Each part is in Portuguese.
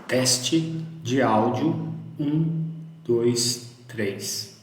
Teste de áudio 1, 2, 3.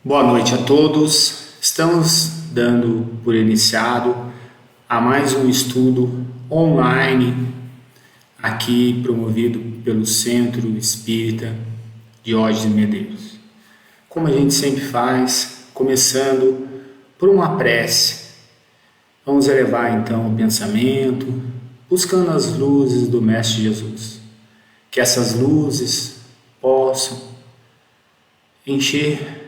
Boa noite a todos. Estamos dando por iniciado a mais um estudo online aqui promovido pelo Centro Espírita Diógenes Medeiros. Como a gente sempre faz, começando por uma prece. Vamos elevar então o pensamento, buscando as luzes do Mestre Jesus. Que essas luzes possam encher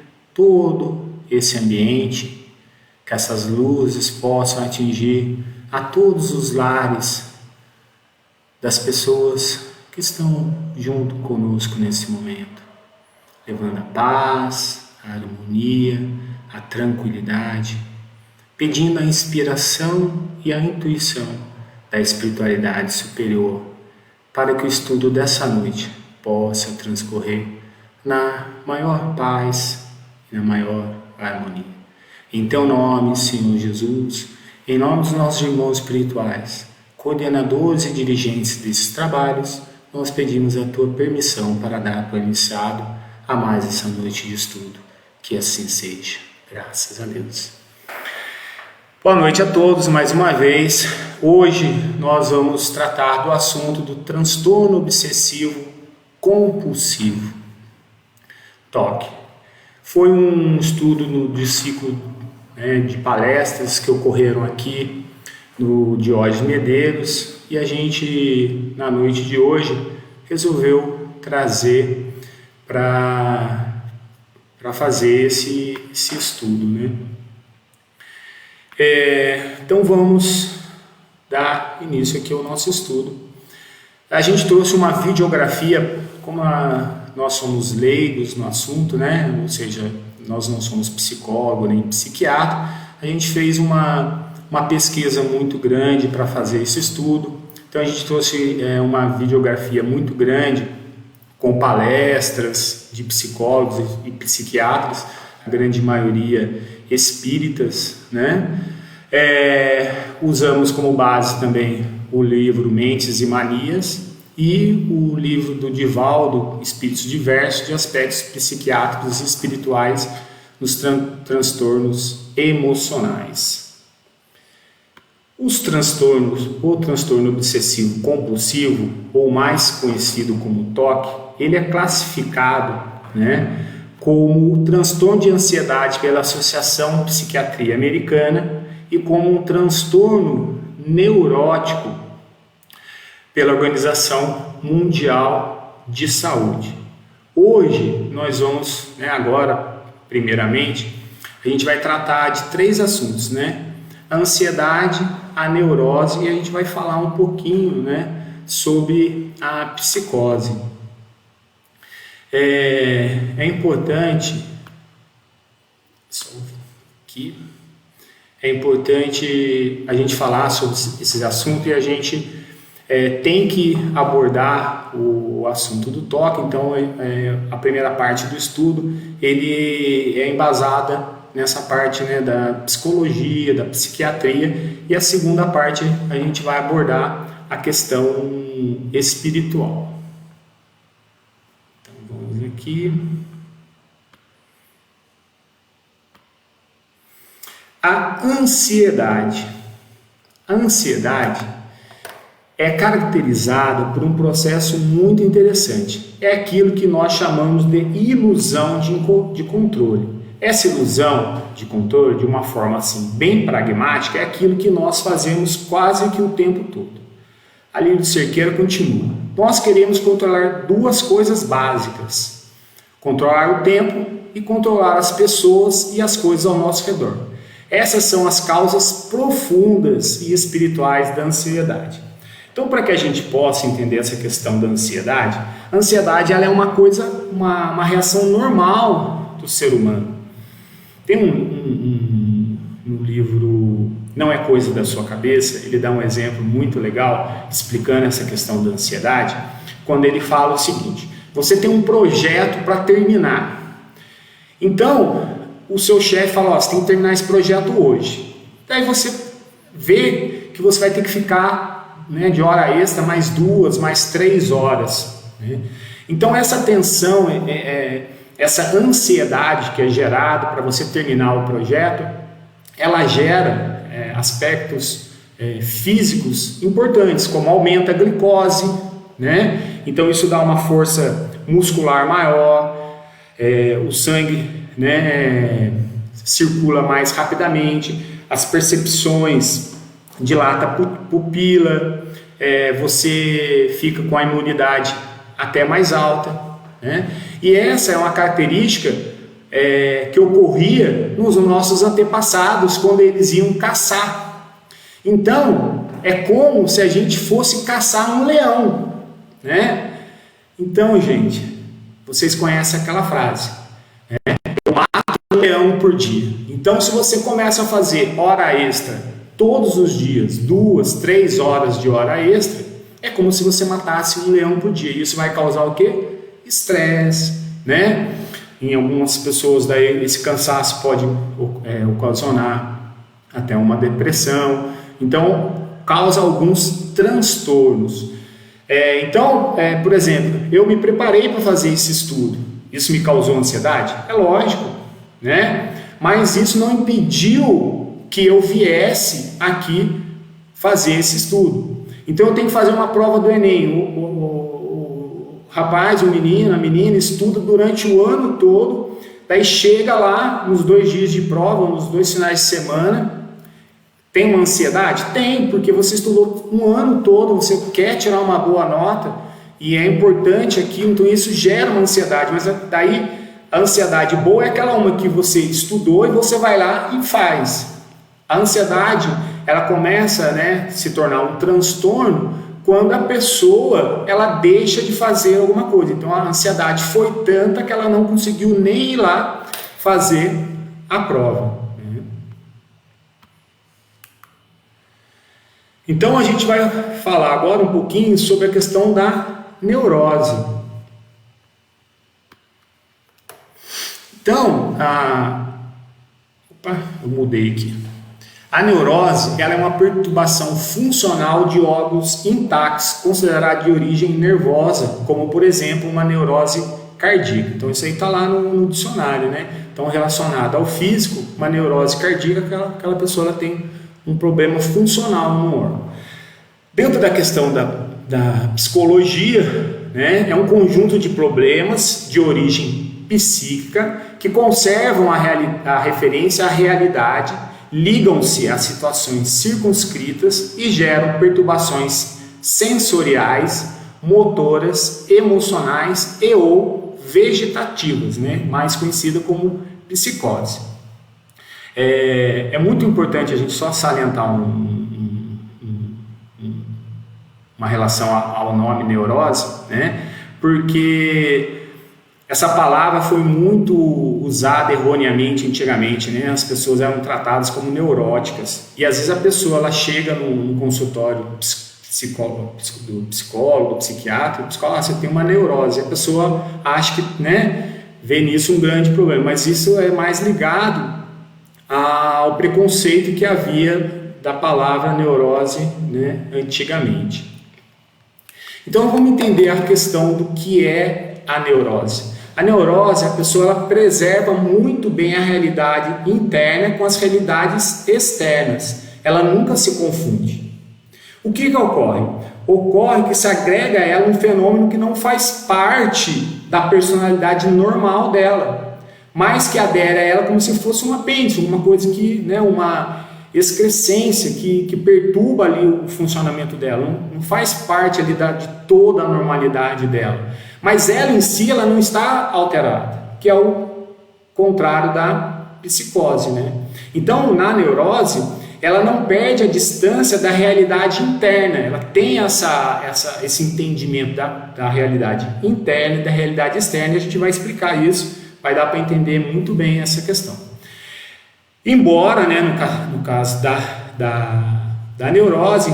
todo esse ambiente, que essas luzes possam atingir a todos os lares das pessoas que estão junto conosco nesse momento, levando a paz, a harmonia, a tranquilidade, pedindo a inspiração e a intuição da espiritualidade superior para que o estudo dessa noite possa transcorrer na maior paz e na maior harmonia. Em teu nome, Senhor Jesus, em nome dos nossos irmãos espirituais, coordenadores e dirigentes desses trabalhos, nós pedimos a tua permissão para dar por iniciado a mais essa noite de estudo. Que assim seja. Graças a Deus. Boa noite a todos mais uma vez. Hoje nós vamos tratar do assunto do transtorno obsessivo compulsivo. TOC. Foi um estudo de ciclo de palestras que ocorreram aqui no Diógenes Medeiros e a gente, na noite de hoje, resolveu trazer para fazer esse estudo, né? Então vamos dar início aqui ao nosso estudo. A gente trouxe uma videografia, como nós somos leigos no assunto, né? Ou seja, nós não somos psicólogo nem psiquiatra, a gente fez uma pesquisa muito grande para fazer esse estudo. Então a gente trouxe uma videografia muito grande com palestras de psicólogos e psiquiatras, a grande maioria espíritas, né? Usamos como base também o livro Mentes e Manias e o livro do Divaldo, Espíritos Diversos, de aspectos psiquiátricos e espirituais nos transtornos emocionais. Os transtornos, o transtorno obsessivo compulsivo, ou mais conhecido como TOC, ele é classificado, né, como o transtorno de ansiedade pela Associação Psiquiatria Americana e como um transtorno neurótico pela Organização Mundial de Saúde. Hoje nós vamos, agora, primeiramente, a gente vai tratar de 3 assuntos, né? A ansiedade, a neurose e a gente vai falar um pouquinho, né, sobre a psicose. É importante, a gente falar sobre esse assunto e a gente tem que abordar o assunto do TOC. Então a primeira parte do estudo ele é embasada nessa parte, né, da psicologia, da psiquiatria, e a segunda parte a gente vai abordar a questão espiritual. Então vamos aqui. A ansiedade. A ansiedade é caracterizada por um processo muito interessante. É aquilo que nós chamamos de ilusão de controle. Essa ilusão de controle, de uma forma assim bem pragmática, é aquilo que nós fazemos quase que o tempo todo. A Lírio Cerqueira continua. Nós queremos controlar 2 coisas básicas: controlar o tempo e controlar as pessoas e as coisas ao nosso redor. Essas são as causas profundas e espirituais da ansiedade. Então, para que a gente possa entender essa questão da ansiedade, a ansiedade ela é uma reação normal do ser humano. Tem um livro, Não é Coisa da Sua Cabeça, ele dá um exemplo muito legal explicando essa questão da ansiedade, quando ele fala o seguinte: você tem um projeto para terminar. Então, o seu chefe fala, você tem que terminar esse projeto hoje. Daí você vê que você vai ter que ficar, né, de hora extra mais 2, mais 3 horas. Né? Então essa tensão, essa ansiedade que é gerada para você terminar o projeto, ela gera aspectos físicos importantes, como aumenta a glicose, né? Então isso dá uma força muscular maior, o sangue, né, circula mais rapidamente, as percepções dilata a pupila, você fica com a imunidade até mais alta, né? E essa é uma característica que ocorria nos nossos antepassados quando eles iam caçar. Então é como se a gente fosse caçar um leão, né? Então, gente, vocês conhecem aquela frase, eu mato um leão por dia. Então, se você começa a fazer hora extra todos os dias, 2, 3 horas de hora extra, é como se você matasse um leão por dia. Isso vai causar o quê? Estresse, né? Em algumas pessoas daí esse cansaço pode ocasionar até uma depressão. Então, causa alguns transtornos. Por exemplo, eu me preparei para fazer esse estudo. Isso me causou ansiedade? É lógico, né? Mas isso não impediu que eu viesse aqui fazer esse estudo. Então eu tenho que fazer uma prova do Enem. O rapaz, o menino, a menina estuda durante o ano todo, daí chega lá nos 2 dias de prova, nos 2 finais de semana. Tem uma ansiedade? Tem, porque você estudou um ano todo, você quer tirar uma boa nota e é importante aquilo, então isso gera uma ansiedade, mas daí a ansiedade boa é aquela uma que você estudou e você vai lá e faz. A ansiedade, ela começa, né, a se tornar um transtorno quando a pessoa ela deixa de fazer alguma coisa. Então a ansiedade foi tanta que ela não conseguiu nem ir lá fazer a prova. Então a gente vai falar agora um pouquinho sobre a questão da neurose. Então, eu mudei aqui. A neurose ela é uma perturbação funcional de órgãos intactos, considerada de origem nervosa, como por exemplo uma neurose cardíaca. Então isso aí está lá no dicionário, né? Então relacionado ao físico, uma neurose cardíaca, aquela pessoa ela tem um problema funcional no órgão. Dentro da questão da psicologia, né, é um conjunto de problemas de origem psíquica que conservam a referência à realidade, ligam-se a situações circunscritas e geram perturbações sensoriais, motoras, emocionais e ou vegetativas, né, mais conhecida como psicose. É muito importante a gente só salientar uma relação ao nome neurose, né? Porque essa palavra foi muito usada erroneamente antigamente, né? As pessoas eram tratadas como neuróticas e às vezes a pessoa ela chega no consultório do psicólogo, psiquiatra, você tem uma neurose, a pessoa acha que, né, vê nisso um grande problema, mas isso é mais ligado ao preconceito que havia da palavra neurose, né, antigamente. Então vamos entender a questão do que é a neurose. A neurose, a pessoa ela preserva muito bem a realidade interna com as realidades externas. Ela nunca se confunde. O que ocorre? Ocorre que se agrega a ela um fenômeno que não faz parte da personalidade normal dela, mas que adere a ela como se fosse um apêndice, uma coisa que, né, uma excrescência que perturba ali o funcionamento dela, não faz parte ali de toda a normalidade dela, mas ela em si ela não está alterada, que é o contrário da psicose, né? Então na neurose ela não perde a distância da realidade interna, ela tem esse entendimento da realidade interna e da realidade externa, e a gente vai explicar isso, vai dar para entender muito bem essa questão. Embora, né, no caso da neurose,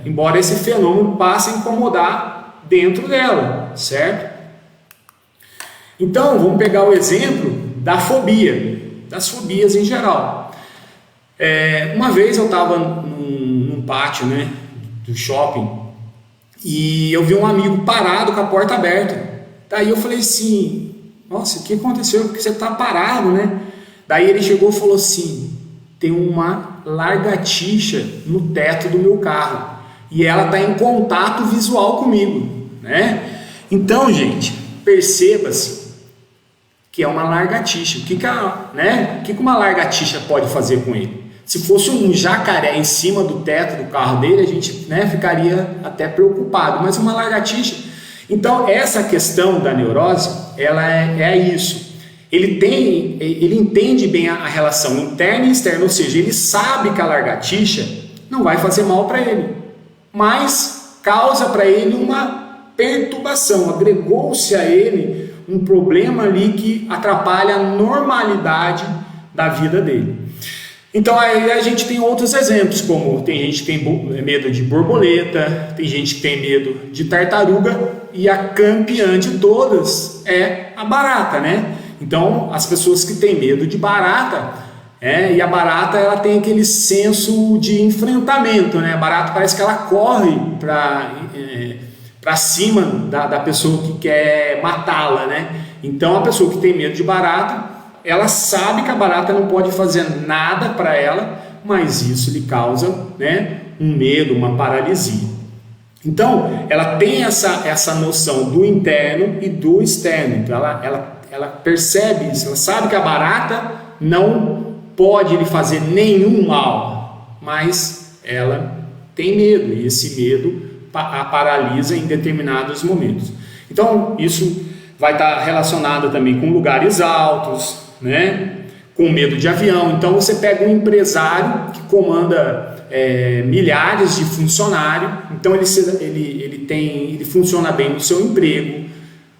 embora esse fenômeno passe a incomodar dentro dela, certo? Então, vamos pegar o exemplo da fobia, das fobias em geral. Uma vez eu estava num pátio, né, do shopping e eu vi um amigo parado com a porta aberta. Daí eu falei assim, nossa, o que aconteceu? Porque você está parado, né? Daí ele chegou e falou assim, tem uma lagartixa no teto do meu carro e ela está em contato visual comigo, né? Então, gente, perceba-se que é uma lagartixa. O que uma lagartixa pode fazer com ele? Se fosse um jacaré em cima do teto do carro dele, a gente, né, ficaria até preocupado, mas uma lagartixa. Então, essa questão da neurose, ela é isso. Ele entende bem a relação interna e externa, ou seja, ele sabe que a lagartixa não vai fazer mal para ele, mas causa para ele uma perturbação, agregou-se a ele um problema ali que atrapalha a normalidade da vida dele. Então aí a gente tem outros exemplos, como tem gente que tem medo de borboleta, tem gente que tem medo de tartaruga, e a campeã de todas é a barata, né? Então, as pessoas que têm medo de barata, e a barata ela tem aquele senso de enfrentamento, né? A barata parece que ela corre para cima da pessoa que quer matá-la, né? Então a pessoa que tem medo de barata, ela sabe que a barata não pode fazer nada para ela, mas isso lhe causa, né, um medo, uma paralisia. Então ela tem essa noção do interno e do externo. Então ela percebe isso, ela sabe que a barata não pode lhe fazer nenhum mal, mas ela tem medo, e esse medo a paralisa em determinados momentos. Então isso vai estar relacionado também com lugares altos, né? Com medo de avião. Então você pega um empresário que comanda milhares de funcionários, então ele funciona bem no seu emprego,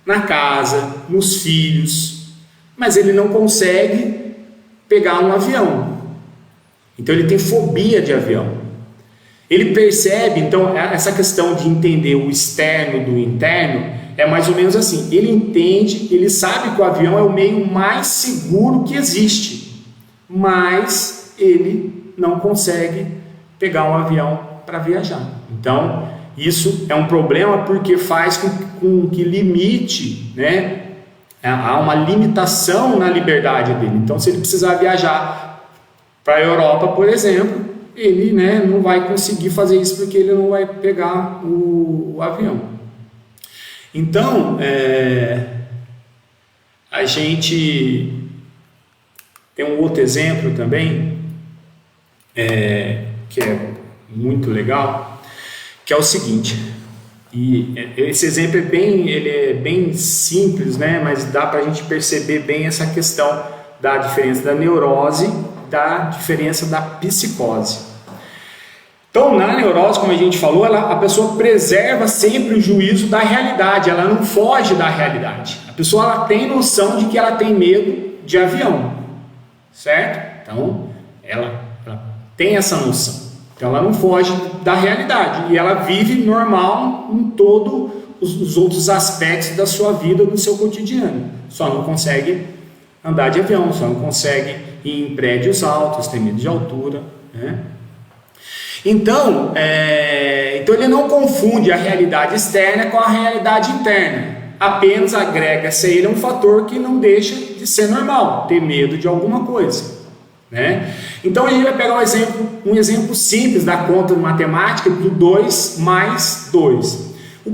na casa, nos filhos, mas ele não consegue pegar um avião. Então ele tem fobia de avião. Ele percebe, então, essa questão de entender o externo do interno é mais ou menos assim. Ele entende, ele sabe que o avião é o meio mais seguro que existe, mas ele não consegue pegar um avião para viajar. Então, isso é um problema porque faz com que limite, né? Há uma limitação na liberdade dele. Então, se ele precisar viajar para a Europa, por exemplo, ele, né, não vai conseguir fazer isso porque ele não vai pegar o avião. Então, a gente tem um outro exemplo também, que é muito legal, que é o seguinte, e esse exemplo ele é bem simples, né, mas dá para a gente perceber bem essa questão da diferença da neurose, da diferença da psicose. Então, na neurose, como a gente falou, a pessoa preserva sempre o juízo da realidade, ela não foge da realidade. A pessoa ela tem noção de que ela tem medo de avião, certo? Então, ela tem essa noção. Então, ela não foge da realidade e ela vive normal em todos os outros aspectos da sua vida, do seu cotidiano. Só não consegue andar de avião, só não consegue ir em prédios altos, tem medo de altura, né? Então ele não confunde a realidade externa com a realidade interna, apenas agrega-se a ele um fator que não deixa de ser normal, ter medo de alguma coisa, né? Então a gente vai pegar um exemplo simples da conta de matemática do 2 mais 2. O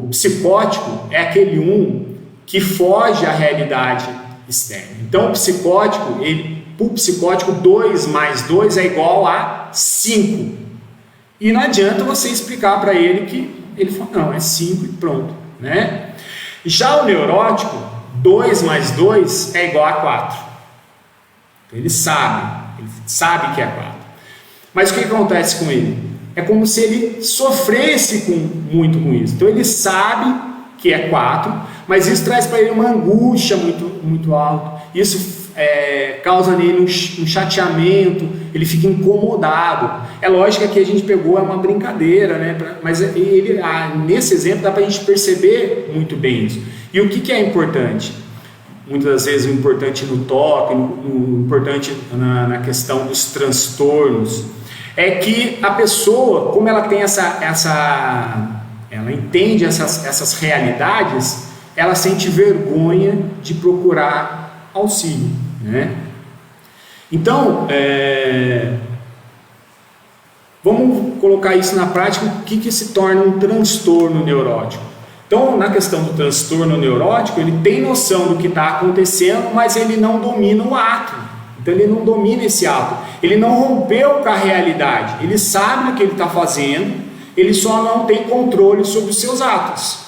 psicótico é aquele que foge à realidade externa. Então o psicótico, para o psicótico 2 mais 2 é igual a 5. E não adianta você explicar para ele que ele fala, não, é 5 e pronto, né? Já o neurótico, 2 mais 2 é igual a 4. Então ele sabe que é 4. Mas o que acontece com ele? É como se ele sofresse muito com isso. Então ele sabe que é 4, mas isso traz para ele uma angústia muito alta. Isso causa nele um chateamento, ele fica incomodado. É lógico que a gente pegou uma brincadeira, né? Mas nesse exemplo dá para a gente perceber muito bem isso. E o que é importante? Muitas das vezes o importante no toque, o importante na questão dos transtornos, é que a pessoa, como ela tem ela entende essas realidades, ela sente vergonha de procurar auxílio, né? Então, vamos colocar isso na prática, o que se torna um transtorno neurótico. Então, na questão do transtorno neurótico, ele tem noção do que está acontecendo, mas ele não domina o ato. Então, ele não domina esse ato. Ele não rompeu com a realidade. Ele sabe o que ele está fazendo, ele só não tem controle sobre os seus atos.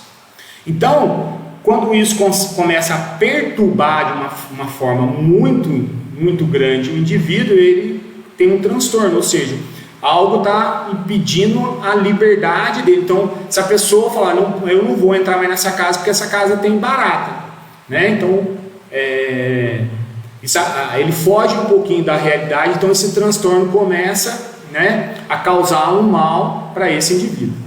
Então, quando isso começa a perturbar de uma forma muito grande o indivíduo, ele tem um transtorno, ou seja, algo está impedindo a liberdade dele. Então, se a pessoa falar, não, eu não vou entrar mais nessa casa porque essa casa tem barata, né? Então, ele foge um pouquinho da realidade, então esse transtorno começa, né, a causar um mal para esse indivíduo.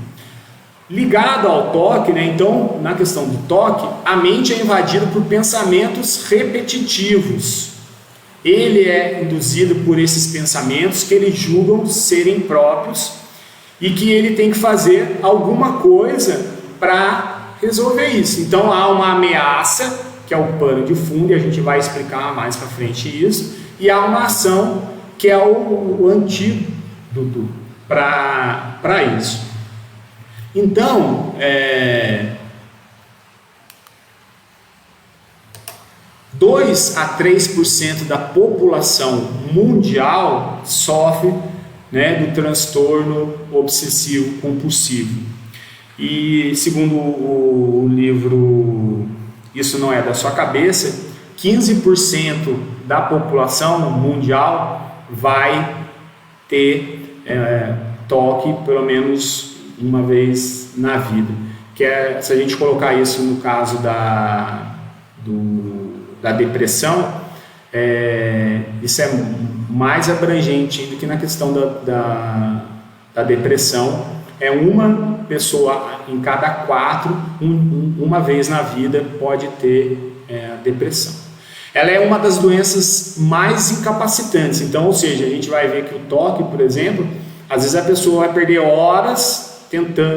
Ligado ao toque, né? Então, na questão do toque, a mente é invadida por pensamentos repetitivos. Ele é induzido por esses pensamentos que ele julgam serem próprios e que ele tem que fazer alguma coisa para resolver isso. Então há uma ameaça, que é o pano de fundo, e a gente vai explicar mais para frente isso, e há uma ação que é o antídoto para isso. Então, 2 a 3% da população mundial sofre, né, do transtorno obsessivo compulsivo. E segundo o livro Isso Não É da Sua Cabeça, 15% da população mundial vai ter toque pelo menos uma vez na vida. Que se a gente colocar isso no caso da depressão, isso é mais abrangente do que na questão da depressão. É uma pessoa em cada 4, uma vez na vida, pode ter depressão. Ela é uma das doenças mais incapacitantes. Então, ou seja, a gente vai ver que o toque, por exemplo, às vezes a pessoa vai perder horas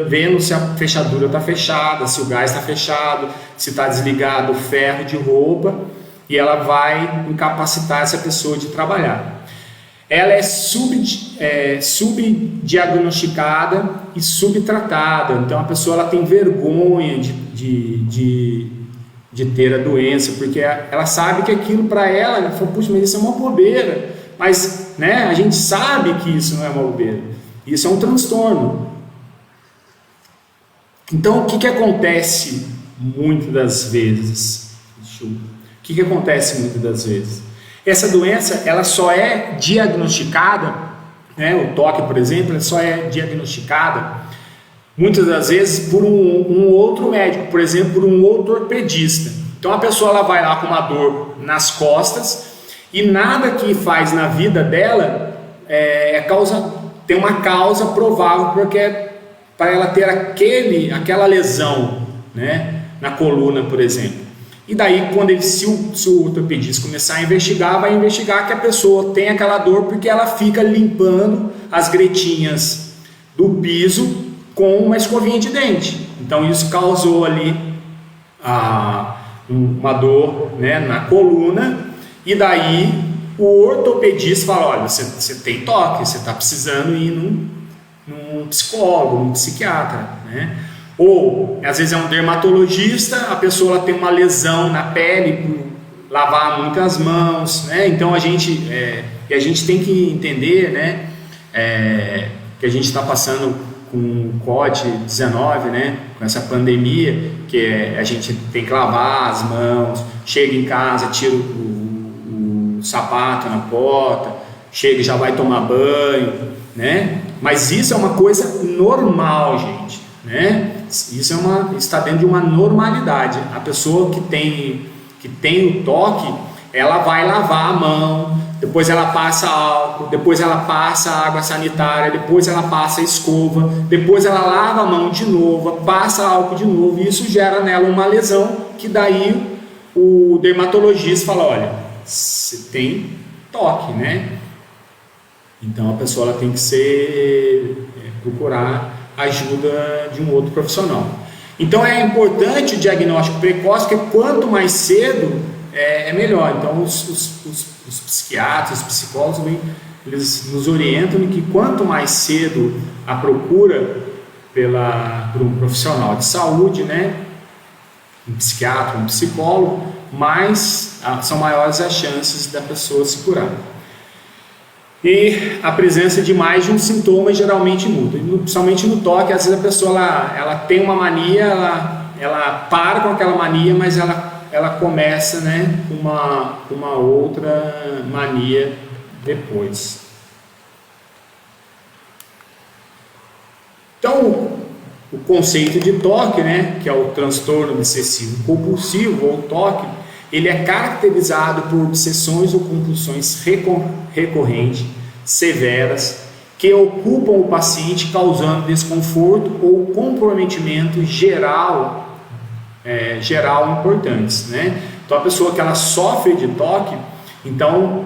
vendo se a fechadura está fechada, se o gás está fechado, se está desligado o ferro de roupa, e ela vai incapacitar essa pessoa de trabalhar. Ela é subdiagnosticada e subtratada. Então a pessoa ela tem vergonha de ter a doença, porque ela sabe que aquilo para ela fala, puxa, mas isso é uma bobeira. Mas, né, a gente sabe que isso não é uma bobeira. Isso é um transtorno. Então o que acontece muitas das vezes? O que acontece muitas das vezes? Essa doença ela só é diagnosticada, né, o toque, por exemplo, ela só é diagnosticada muitas das vezes por um outro médico, por exemplo, por um ortopedista. Então a pessoa ela vai lá com uma dor nas costas e nada que faz na vida dela tem uma causa provável porque para ela ter aquela lesão, né, na coluna, por exemplo. E daí, se o ortopedista começar a investigar, vai investigar que a pessoa tem aquela dor porque ela fica limpando as gretinhas do piso com uma escovinha de dente. Então isso causou ali uma dor, né, na coluna, e daí o ortopedista fala, olha, você tem toque, você está precisando ir num psicólogo, num psiquiatra, né? Ou às vezes é um dermatologista, a pessoa tem uma lesão na pele por lavar muito as mãos, né? Então a gente tem que entender, né, que a gente está passando com o COVID-19, né, com essa pandemia, que a gente tem que lavar as mãos, chega em casa, tira o sapato na porta, chega e já vai tomar banho, né? Mas isso é uma coisa normal, gente, né? Isso está dentro de uma normalidade. A pessoa que tem o toque, ela vai lavar a mão, depois ela passa álcool, depois ela passa água sanitária, depois ela passa escova, depois ela lava a mão de novo, passa álcool de novo, e isso gera nela uma lesão que daí o dermatologista fala, olha, você tem toque, né? Então a pessoa ela tem que procurar ajuda de um outro profissional. Então é importante o diagnóstico precoce, porque quanto mais cedo é melhor. Então os psiquiatras, os psicólogos, eles nos orientam em que quanto mais cedo a procura por um profissional de saúde, né, um psiquiatra, um psicólogo, são maiores as chances da pessoa se curar. E a presença de mais de um sintoma geralmente muda, principalmente no toque. Às vezes a pessoa ela tem uma mania, ela para com aquela mania, mas ela começa, né, uma outra mania depois. Então, o conceito de toque, né, que é o transtorno obsessivo compulsivo ou toque, ele é caracterizado por obsessões ou compulsões recorrentes, severas, que ocupam o paciente causando desconforto ou comprometimento geral importantes, né? Então a pessoa que ela sofre de toque, então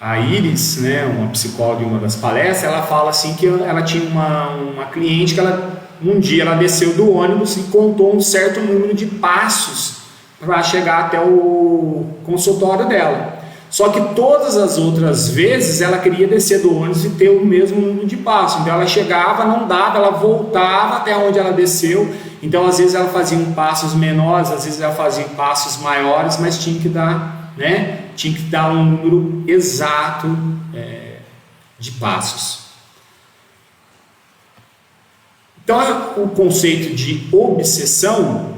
a Iris, né, uma psicóloga de uma das palestras, ela fala assim que ela tinha uma cliente que ela um dia ela desceu do ônibus e contou um certo número de passos para chegar até o consultório dela. Só que todas as outras vezes ela queria descer do ônibus e ter o mesmo número de passos. Então ela chegava, não dava, ela voltava até onde ela desceu. Então às vezes ela fazia passos menores, às vezes ela fazia passos maiores, mas tinha que dar, né? Tinha que dar um número exato de passos. Então o conceito de obsessão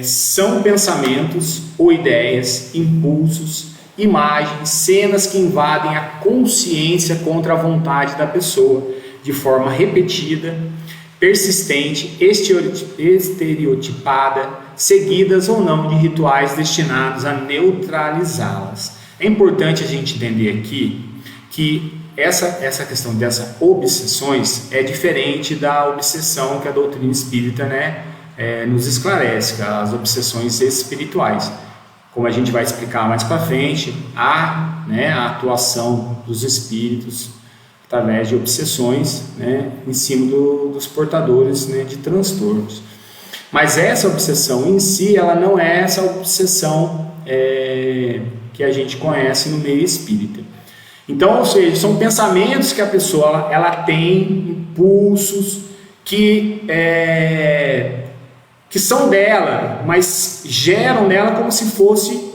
são pensamentos ou ideias, impulsos, imagens, cenas que invadem a consciência contra a vontade da pessoa, de forma repetida, persistente, estereotipada, seguidas ou não de rituais destinados a neutralizá-las. É importante a gente entender aqui que essa questão dessas obsessões é diferente da obsessão que a doutrina espírita, nos esclarece, as obsessões espirituais. Como a gente vai explicar mais para frente, a atuação dos espíritos através de obsessões, em cima dos portadores, de transtornos. Mas essa obsessão em si, ela não é essa obsessão que a gente conhece no meio espírita. Então, ou seja, são pensamentos que a pessoa ela tem, impulsos que são dela, mas geram nela como se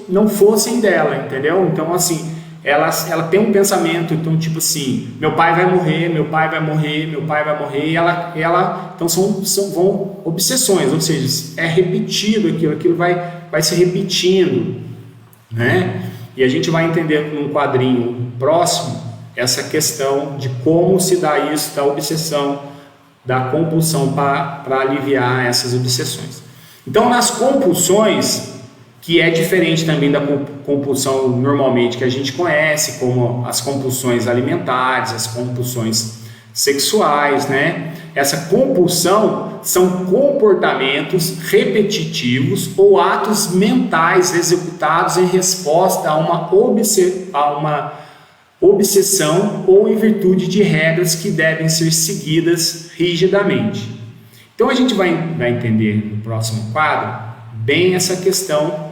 não fossem dela, entendeu? Então, assim, ela tem um pensamento, então, tipo assim, meu pai vai morrer, meu pai vai morrer, meu pai vai morrer, e então vão obsessões, ou seja, é repetido aquilo vai se repetindo, né? E a gente vai entender num quadrinho próximo essa questão de como se dá isso, da obsessão, da compulsão para aliviar essas obsessões. Então, nas compulsões, que é diferente também da compulsão normalmente que a gente conhece, como as compulsões alimentares, as compulsões sexuais, Essa compulsão são comportamentos repetitivos ou atos mentais executados em resposta a uma obsessão ou em virtude de regras que devem ser seguidas rigidamente. Então a gente vai entender no próximo quadro bem essa questão,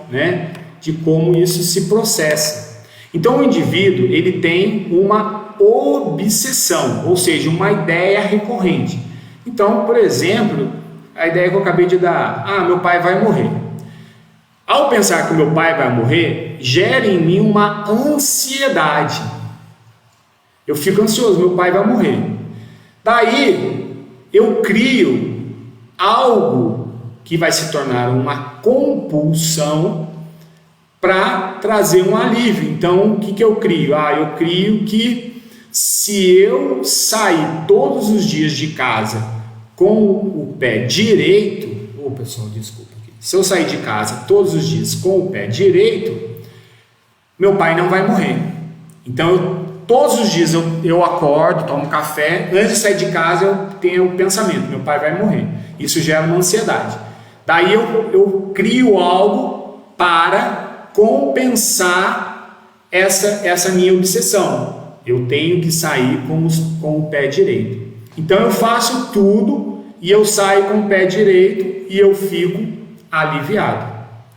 de como isso se processa. Então o indivíduo ele tem uma obsessão, ou seja, uma ideia recorrente. Então, por exemplo, a ideia que eu acabei de dar, meu pai vai morrer. Ao pensar que meu pai vai morrer, gera em mim uma ansiedade. Eu fico ansioso, meu pai vai morrer. Daí, eu crio algo que vai se tornar uma compulsão para trazer um alívio. Então, o que eu crio? Eu crio que se eu sair todos os dias de casa com o pé direito, pessoal, desculpa aqui. Se eu sair de casa todos os dias com o pé direito, meu pai não vai morrer. Então, todos os dias eu acordo, tomo café, antes de sair de casa eu tenho o pensamento, meu pai vai morrer. Isso gera uma ansiedade. Daí eu crio algo para compensar essa minha obsessão. Eu tenho que sair com o pé direito. Então eu faço tudo e eu saio com o pé direito e eu fico aliviado.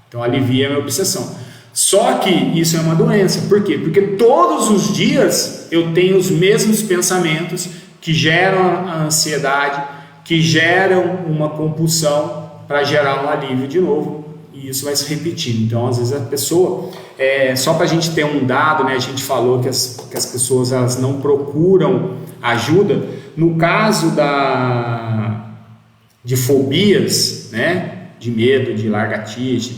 Então alivia a minha obsessão. Só que isso é uma doença. Por quê? Porque todos os dias eu tenho os mesmos pensamentos que geram a ansiedade, que geram uma compulsão para gerar um alívio de novo. E isso vai se repetindo. Então, às vezes a pessoa, só para a gente ter um dado, a gente falou que as pessoas elas não procuram ajuda. No caso de fobias, de medo, de lagartixa,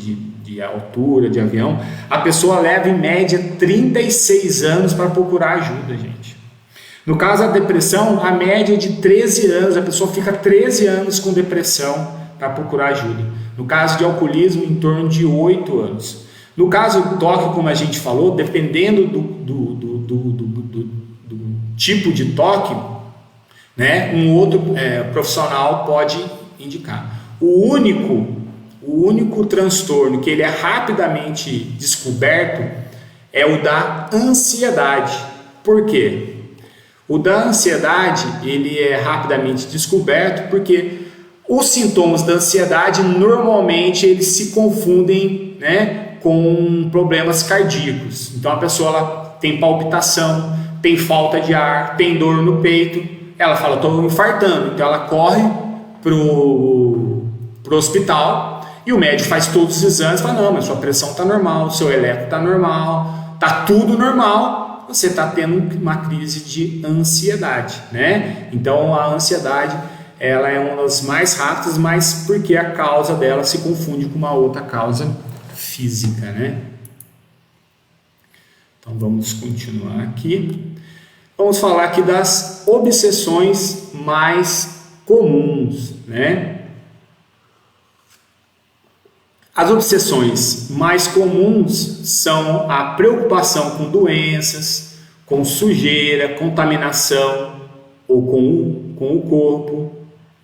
de altura, de avião, a pessoa leva em média 36 anos para procurar ajuda, gente. No caso da depressão, a média é de 13 anos, a pessoa fica 13 anos com depressão para procurar ajuda. No caso de alcoolismo, em torno de 8 anos. No caso do toque, como a gente falou, dependendo do tipo de toque, um outro profissional pode indicar. O único transtorno que ele é rapidamente descoberto é o da ansiedade. Por quê? O da ansiedade, ele é rapidamente descoberto porque os sintomas da ansiedade normalmente eles se confundem, né, com problemas cardíacos. Então a pessoa ela tem palpitação, tem falta de ar, tem dor no peito, ela fala, estou infartando, então ela corre pro hospital e o médico faz todos os exames e fala, não, mas sua pressão está normal, seu eletro está normal, está tudo normal, você está tendo uma crise de ansiedade, né? Então a ansiedade ela é uma das mais rápidas, mas porque a causa dela se confunde com uma outra causa física, né? Então vamos continuar aqui. Vamos falar aqui das obsessões mais comuns, né? As obsessões mais comuns são a preocupação com doenças, com sujeira, contaminação ou com o corpo,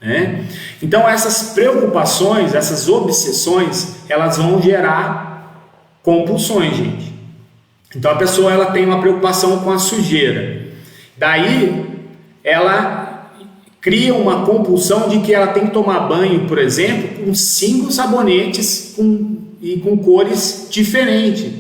né? Então essas preocupações, essas obsessões, elas vão gerar compulsões, gente. Então a pessoa ela tem uma preocupação com a sujeira, daí ela cria uma compulsão de que ela tem que tomar banho, por exemplo, com 5 sabonetes e com cores diferentes.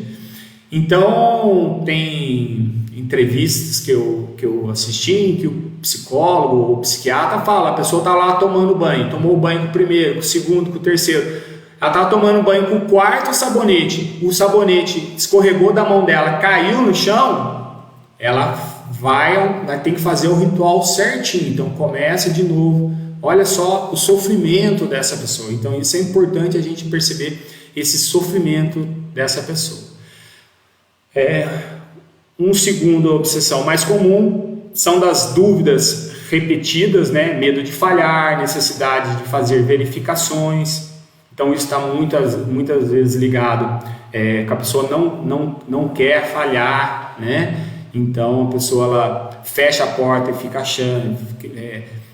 Então tem entrevistas que eu assisti em que o psicólogo ou o psiquiatra fala, a pessoa está lá tomando banho, tomou o banho com o primeiro, com o segundo, com o terceiro, ela está tomando banho com o 4º sabonete, o sabonete escorregou da mão dela, caiu no chão, ela vai ter que fazer o ritual certinho, então começa de novo. Olha só o sofrimento dessa pessoa, então isso é importante a gente perceber esse sofrimento dessa pessoa. Um segundo obsessão mais comum são das dúvidas repetidas, né? Medo de falhar, necessidade de fazer verificações. Então isso está muitas vezes ligado que a pessoa não quer falhar, né? Então a pessoa ela fecha a porta e fica achando,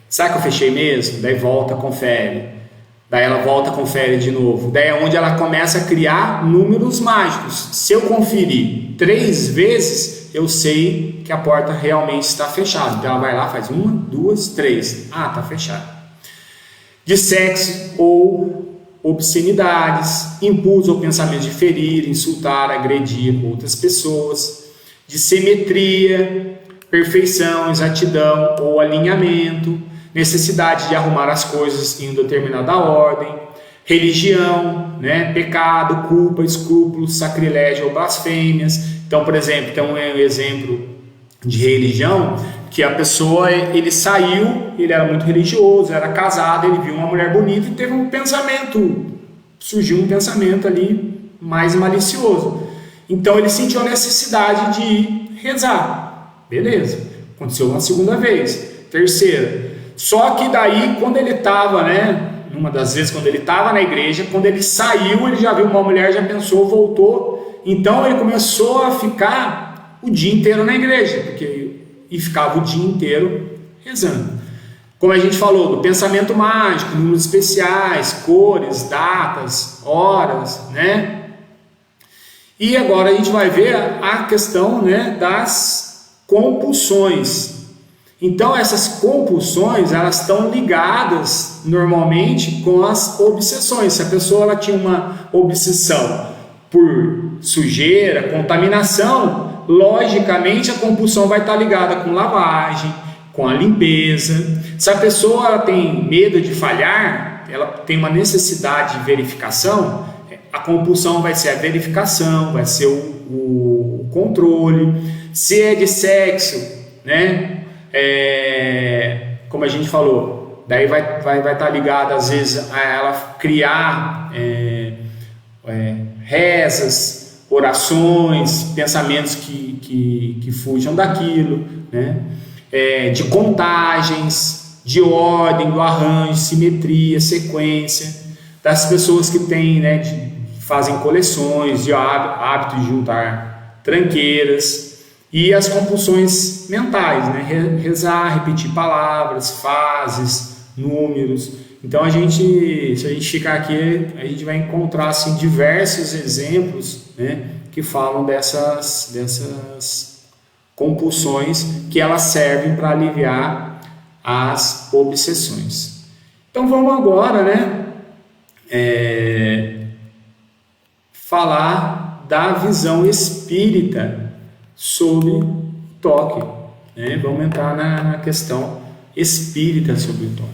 será que eu fechei mesmo? Daí volta, confere. Daí ela volta, confere de novo. Daí é onde ela começa a criar números mágicos. Se eu conferir 3 vezes, eu sei que a porta realmente está fechada. Então ela vai lá, faz 1, 2, 3. Ah, está fechada. De sexo ou obscenidades, impulso ou pensamento de ferir, insultar, agredir outras pessoas. De simetria, perfeição, exatidão ou alinhamento, necessidade de arrumar as coisas em determinada ordem, religião, né? Pecado, culpa, escrúpulos, sacrilégio ou blasfêmias. Então, por exemplo, tem um exemplo de religião que a pessoa, ele saiu, ele era muito religioso, era casado, ele viu uma mulher bonita e teve surgiu um pensamento ali mais malicioso. Então ele sentiu a necessidade de rezar. Beleza, aconteceu uma segunda vez, terceira. Só que daí, quando ele estava, né, uma das vezes quando ele estava na igreja, quando ele saiu, ele já viu uma mulher, já pensou, voltou. Então ele começou a ficar o dia inteiro na igreja, e ficava o dia inteiro rezando. Como a gente falou, do pensamento mágico, números especiais, cores, datas, horas, né? E agora a gente vai ver a questão, né, das compulsões. Então essas compulsões, elas estão ligadas normalmente com as obsessões. Se a pessoa ela tinha uma obsessão por sujeira, contaminação, logicamente a compulsão vai estar ligada com lavagem, com a limpeza. Se a pessoa ela tem medo de falhar, ela tem uma necessidade de verificação, a compulsão vai ser a verificação, vai ser o controle. Se é de sexo, né? Como a gente falou, daí vai estar ligado às vezes a ela criar rezas, orações, pensamentos que fujam daquilo, né? De contagens, de ordem, do arranjo, simetria, sequência, das pessoas que têm, né, fazem coleções, de hábito de juntar tranqueiras, e as compulsões mentais, né? Rezar, repetir palavras, fases, números. Então se a gente ficar aqui, a gente vai encontrar assim, diversos exemplos, né, que falam dessas compulsões que elas servem para aliviar as obsessões. Então vamos agora, né, falar da visão espírita sobre o toque, né? Vamos entrar na questão espírita sobre o toque.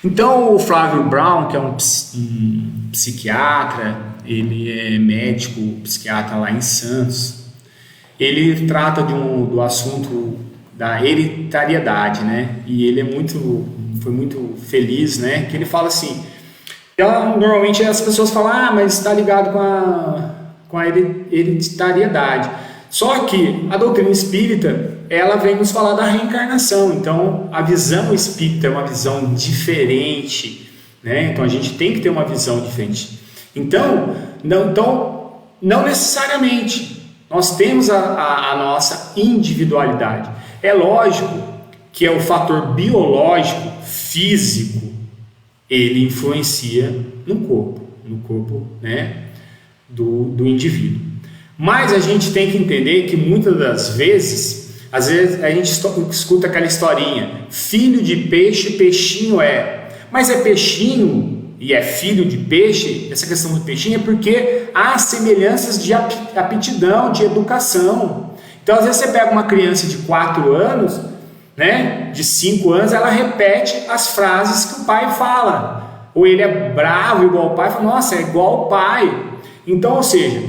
Então o Flávio Brown, que é um psiquiatra, ele é médico psiquiatra lá em Santos, ele trata do assunto da hereditariedade, né? E ele foi muito feliz, né? Que ele fala assim, normalmente as pessoas falam, mas está ligado com a hereditariedade. Só que a doutrina espírita, ela vem nos falar da reencarnação. Então, a visão espírita é uma visão diferente, né? Então, a gente tem que ter uma visão diferente. Então não necessariamente nós temos a nossa individualidade. É lógico que é o fator biológico, físico, ele influencia no corpo, né, do indivíduo. Mas a gente tem que entender que muitas das vezes, às vezes a gente escuta aquela historinha, filho de peixe, peixinho é. Mas é peixinho e é filho de peixe, essa questão do peixinho é porque há semelhanças de aptidão, de educação. Então, às vezes você pega uma criança de 4 anos, né, de 5 anos, ela repete as frases que o pai fala. Ou ele é bravo igual o pai, fala, nossa, é igual o pai. Então, ou seja,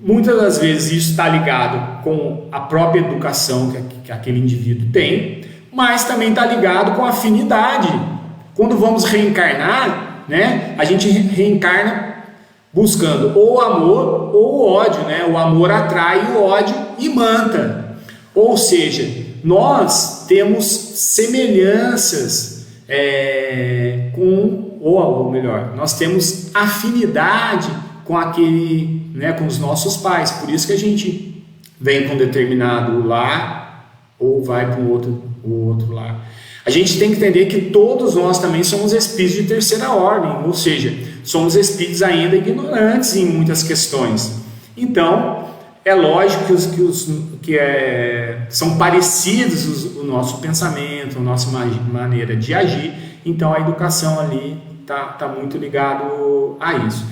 muitas das vezes isso está ligado com a própria educação que aquele indivíduo tem, mas também está ligado com a afinidade. Quando vamos reencarnar, né, a gente reencarna buscando ou o amor ou o ódio, né? O amor atrai, o ódio imanta. Ou seja, nós temos semelhanças ou melhor, nós temos afinidade com aquele, né, com os nossos pais. Por isso que a gente vem para um determinado lar ou vai para o outro lar. A gente tem que entender que todos nós também somos espíritos de terceira ordem, ou seja, somos espíritos ainda ignorantes em muitas questões. Então, é lógico que são parecidos o nosso pensamento, a nossa maneira de agir. Então, a educação ali está muito ligado a isso.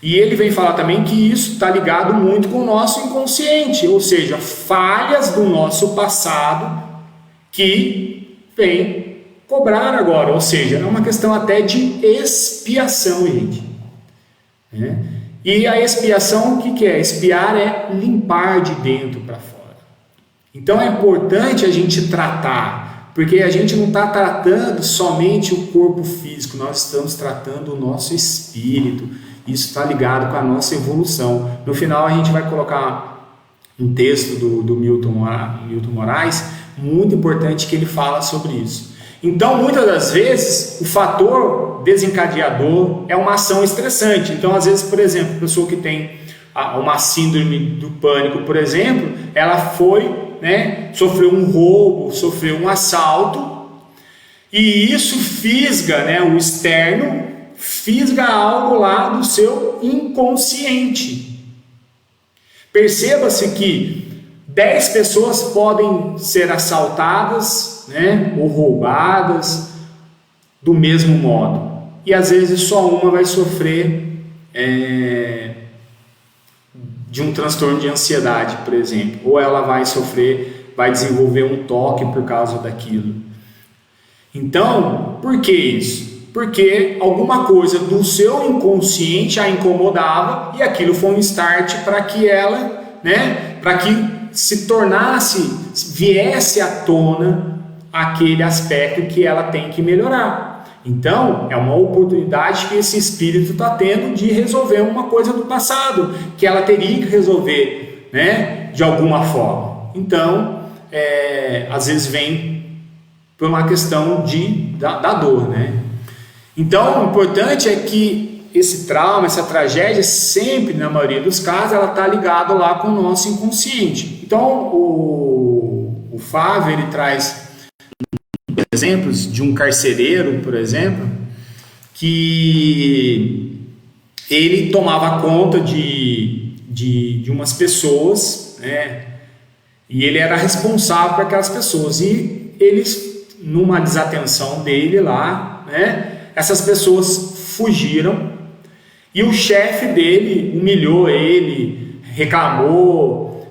E ele vem falar também que isso está ligado muito com o nosso inconsciente, ou seja, falhas do nosso passado que vem cobrar agora, ou seja, é uma questão até de expiação, gente. E a expiação, o que é? Expiar é limpar de dentro para fora. Então é importante a gente tratar, porque a gente não está tratando somente o corpo físico, nós estamos tratando o nosso espírito. Isso está ligado com a nossa evolução. No final a gente vai colocar um texto do Milton Moraes, muito importante, que ele fala sobre isso. Então, muitas das vezes, o fator desencadeador é uma ação estressante. Então, às vezes, por exemplo, a pessoa que tem uma síndrome do pânico, por exemplo, ela sofreu um roubo, sofreu um assalto, e isso fisga, o externo, fisga algo lá do seu inconsciente. Perceba-se que 10 pessoas podem ser assaltadas, ou roubadas do mesmo modo. E às vezes só uma vai sofrer de um transtorno de ansiedade, por exemplo. Ou ela vai desenvolver um toque por causa daquilo. Então, por que isso? Porque alguma coisa do seu inconsciente a incomodava e aquilo foi um start para que ela, para que viesse à tona aquele aspecto que ela tem que melhorar. Então, é uma oportunidade que esse espírito está tendo de resolver uma coisa do passado, que ela teria que resolver, de alguma forma. Então, às vezes vem por uma questão da dor, Então, o importante é que esse trauma, essa tragédia, sempre, na maioria dos casos, ela está ligada lá com o nosso inconsciente. Então, o Fábio, ele traz exemplos de um carcereiro, por exemplo, que ele tomava conta de umas pessoas, E ele era responsável por aquelas pessoas. E eles, numa desatenção dele lá, né, essas pessoas fugiram. E o chefe dele humilhou ele, reclamou,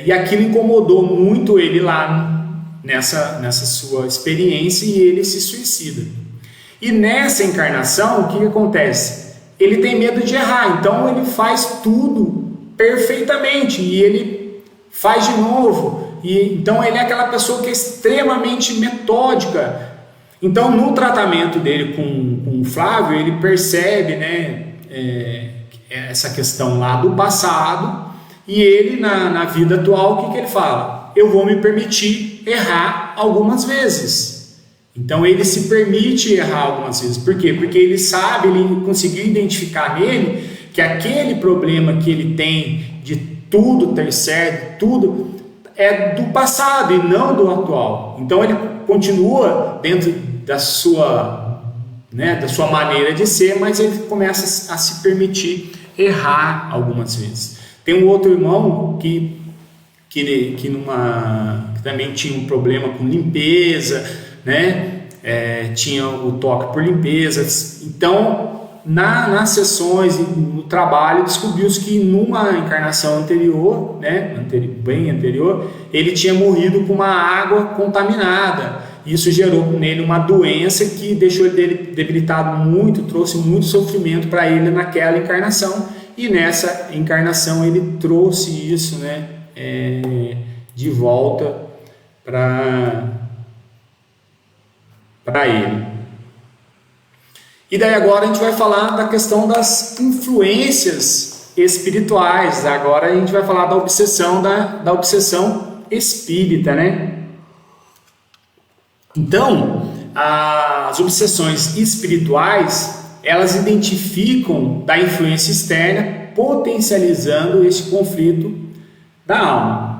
e aquilo incomodou muito ele lá nessa sua experiência, e ele se suicida. E nessa encarnação, o que acontece? Ele tem medo de errar, então ele faz tudo perfeitamente, e ele faz de novo. Então ele é aquela pessoa que é extremamente metódica. Então no tratamento dele com o Flávio, ele percebe, né, essa questão lá do passado, e ele na vida atual, o que ele fala? Eu vou me permitir errar algumas vezes. Então ele se permite errar algumas vezes. Por quê? Porque ele sabe, ele conseguiu identificar nele que aquele problema que ele tem de tudo ter certo, tudo é do passado e não do atual. Então ele continua dentro da sua maneira de ser, mas ele começa a se permitir errar algumas vezes. Tem um outro irmão que também tinha um problema com limpeza, né? Tinha o toque por limpezas. Então, nas sessões e no trabalho, descobriu-se que numa encarnação anterior, né, bem anterior, ele tinha morrido com uma água contaminada. Isso gerou nele uma doença que deixou ele debilitado muito, trouxe muito sofrimento para ele naquela encarnação. E nessa encarnação ele trouxe isso, né, de volta para ele. E daí agora a gente vai falar da questão das influências espirituais. Agora a gente vai falar da obsessão, da obsessão espírita, né? Então, as obsessões espirituais, elas identificam da influência externa, potencializando esse conflito da alma.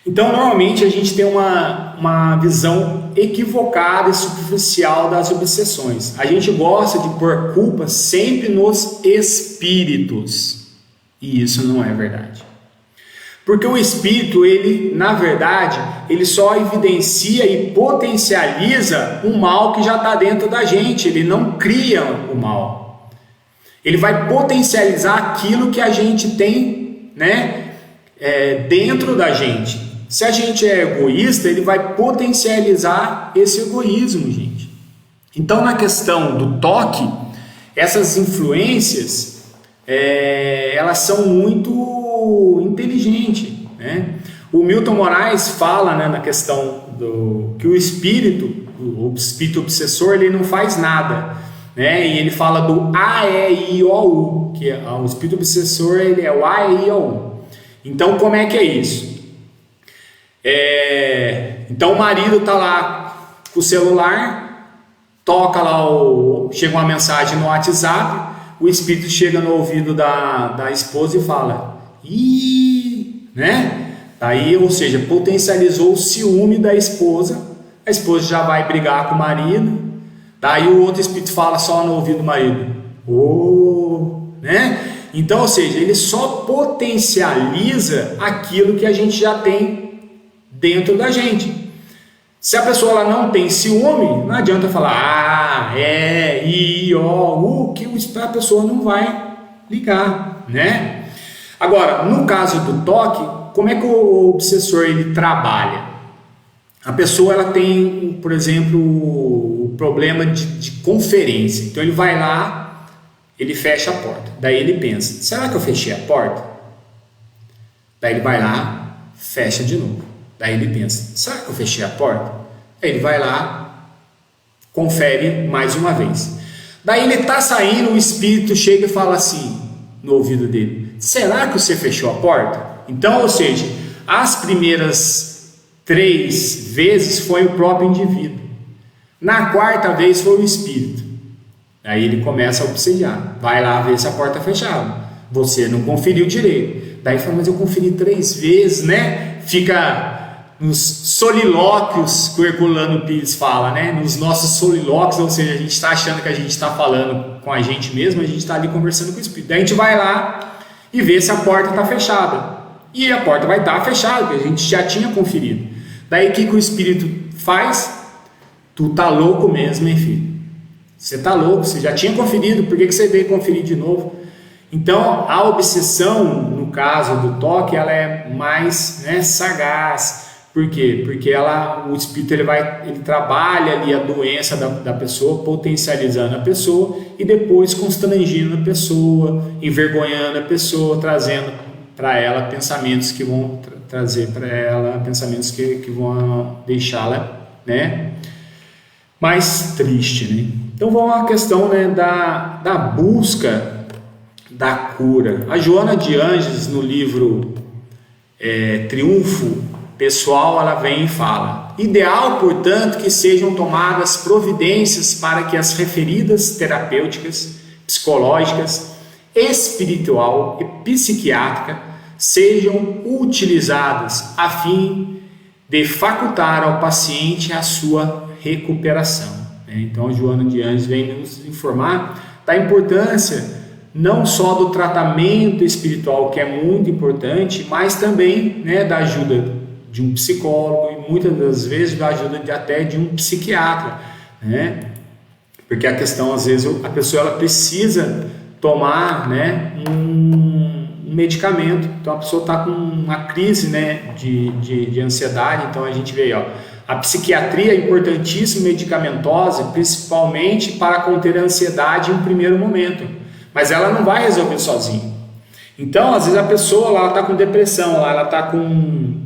Então, normalmente a gente tem uma visão equivocada e superficial das obsessões. A gente gosta de pôr culpa sempre nos espíritos. E isso não é verdade. Porque o espírito, ele, na verdade, ele só evidencia e potencializa o mal que já está dentro da gente. Ele não cria o mal. Ele vai potencializar aquilo que a gente tem, né, dentro da gente. Se a gente é egoísta, ele vai potencializar esse egoísmo, gente. Então, na questão do toque, essas influências, elas são muito inteligentes, né? O Milton Moraes fala, né, na questão que o espírito obsessor, ele não faz nada, né? E ele fala do A, E, I, O, U, que o espírito obsessor, ele é o A, E, I, O, U. Então, como é que é isso? Então o marido está lá com o celular, toca lá, chega uma mensagem no WhatsApp, o espírito chega no ouvido da esposa e fala, né? Aí, ou seja, potencializou o ciúme da esposa, a esposa já vai brigar com o marido, daí o outro espírito fala só no ouvido do marido, né? Então, ou seja, ele só potencializa aquilo que a gente já tem dentro da gente. Se a pessoa ela não tem ciúme, não adianta falar I, O, U, que a pessoa não vai ligar, né? Agora, no caso do toque, como é que o obsessor ele trabalha? A pessoa ela tem, por exemplo, o problema de conferência. Então ele vai lá, ele fecha a porta. Daí ele pensa, será que eu fechei a porta? Daí ele vai lá, fecha de novo. Daí ele pensa, será que eu fechei a porta? Aí ele vai lá, confere mais uma vez. Daí ele está saindo, o espírito chega e fala assim, no ouvido dele, será que você fechou a porta? Então, ou seja, as primeiras 3 vezes foi o próprio indivíduo. Na 4ª vez foi o espírito. Aí ele começa a obsediar, vai lá ver se a porta é fechada. Você não conferiu direito. Daí fala, mas eu conferi 3 vezes, né? Fica nos solilóquios que o Herculano Pires fala, né? Nos nossos solilóquios, ou seja, a gente está achando que a gente está falando com a gente mesmo, a gente está ali conversando com o espírito. Daí a gente vai lá e vê se a porta está fechada. E a porta vai estar fechada, porque a gente já tinha conferido. Daí o que o espírito faz? Tu tá louco mesmo, hein, filho? Você tá louco, você já tinha conferido, por que você veio conferir de novo? Então, a obsessão, no caso do toque, ela é mais, né, sagaz. Por quê? Porque o espírito ele trabalha ali a doença da pessoa, potencializando a pessoa e depois constrangindo a pessoa, envergonhando a pessoa, trazendo para ela pensamentos que vão trazer para ela, pensamentos que vão deixá-la, né, mais triste, né? Então vamos à questão, né, da busca da cura. A Joana de Ângeles, no livro Triunfo Pessoal, ela vem e fala: ideal, portanto, que sejam tomadas providências para que as referidas terapêuticas, psicológicas, espiritual e psiquiátrica sejam utilizadas a fim de facultar ao paciente a sua recuperação. Então, a Joana de Ângeles vem nos informar da importância não só do tratamento espiritual, que é muito importante, mas também, né, da ajuda de um psicólogo e muitas das vezes da ajuda até de um psiquiatra, né? Porque a questão, às vezes, a pessoa ela precisa tomar, né, um medicamento. Então a pessoa está com uma crise, né, de ansiedade. Então a gente vê aí, ó, a psiquiatria é importantíssima, medicamentosa, principalmente para conter a ansiedade em um primeiro momento, mas ela não vai resolver sozinha. Então às vezes a pessoa ela está com depressão, ela está com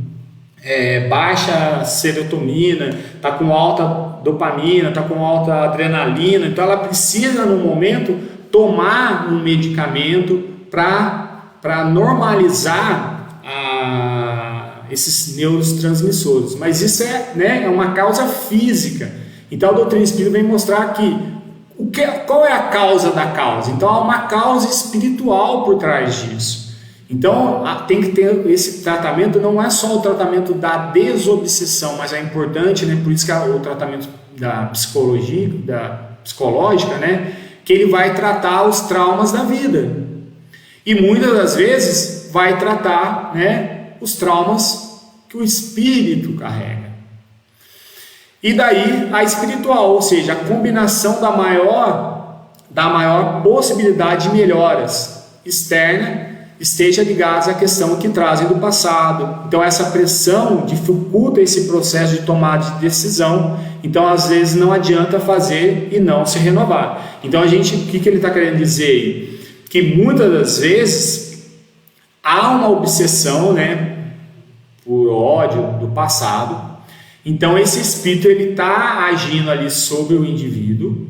baixa serotonina, está com alta dopamina, está com alta adrenalina, então ela precisa no momento tomar um medicamento para normalizar esses neurotransmissores, mas isso é uma causa física. Então a doutrina espírita vem mostrar que qual é a causa da causa? Então há uma causa espiritual por trás disso. Então tem que ter esse tratamento, não é só o tratamento da desobsessão, mas é importante, né? Por isso que o tratamento da psicológica, né? Que ele vai tratar os traumas da vida e muitas das vezes vai tratar, né, os traumas que o espírito carrega. E daí a espiritual, ou seja, a combinação da maior possibilidade de melhoras externa esteja ligados à questão que trazem do passado. Então essa pressão dificulta esse processo de tomada de decisão. Então às vezes não adianta fazer e não se renovar. Então o que ele está querendo dizer aí? Que muitas das vezes há uma obsessão, né, por ódio do passado. Então esse espírito ele está agindo ali sobre o indivíduo.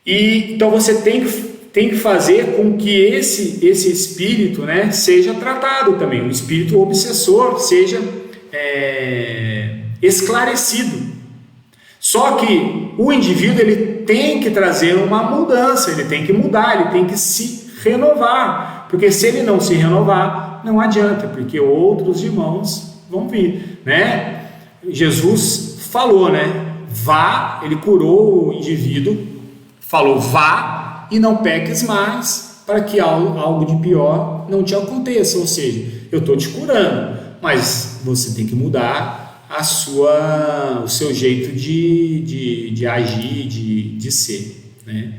E então você tem que fazer com que esse espírito, né, seja tratado também, o espírito obsessor seja esclarecido. Só que o indivíduo ele tem que trazer uma mudança, ele tem que mudar, ele tem que se renovar, porque se ele não se renovar, não adianta, porque outros irmãos vão vir, né? Jesus falou, né? Vá, ele curou o indivíduo, falou vá e não peques mais, para que algo de pior não te aconteça. Ou seja, eu estou te curando, mas você tem que mudar o seu jeito de agir, de ser, né?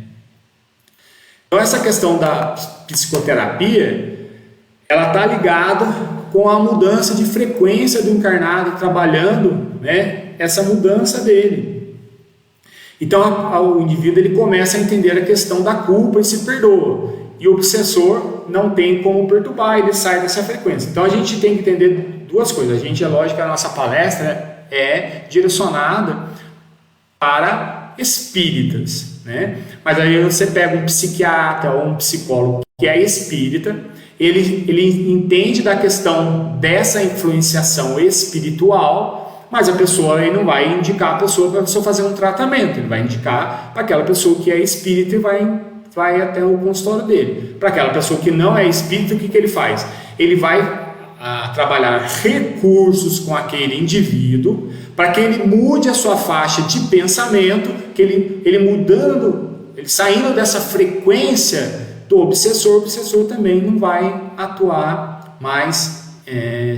Então essa questão da psicoterapia, ela está ligada com a mudança de frequência do encarnado, trabalhando, né, essa mudança dele. Então o indivíduo ele começa a entender a questão da culpa e se perdoa. E o obsessor não tem como perturbar, ele sai dessa frequência. Então a gente tem que entender duas coisas. É lógico que a nossa palestra é direcionada para espíritas, né? Mas aí você pega um psiquiatra ou um psicólogo que é espírita, ele entende da questão dessa influenciação espiritual, mas a pessoa ele não vai indicar a pessoa para a pessoa fazer um tratamento, ele vai indicar para aquela pessoa que é espírita e vai até o consultório dele. Para aquela pessoa que não é espírita, o que ele faz? Ele vai trabalhar recursos com aquele indivíduo para que ele mude a sua faixa de pensamento, que ele saindo dessa frequência do obsessor, o obsessor também não vai atuar mais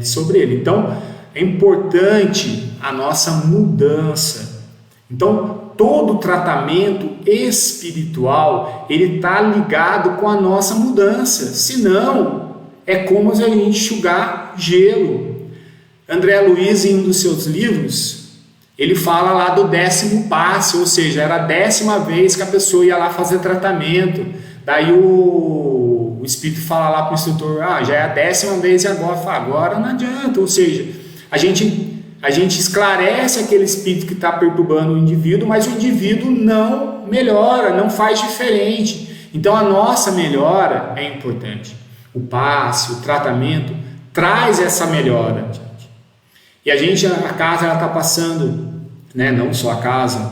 sobre ele. Então, é importante a nossa mudança. Então, todo tratamento espiritual, ele está ligado com a nossa mudança. Senão, é como a gente enxugar gelo. André Luiz, em um dos seus livros, ele fala lá do 10º passo, ou seja, era a 10ª vez que a pessoa ia lá fazer tratamento. Daí o espírito fala lá para o instrutor, já é a 10ª vez e agora não adianta. Ou seja, a gente esclarece aquele espírito que está perturbando o indivíduo, mas o indivíduo não melhora, não faz diferente. Então a nossa melhora é importante. O passe, o tratamento traz essa melhora, gente. E a casa está passando, não só a casa,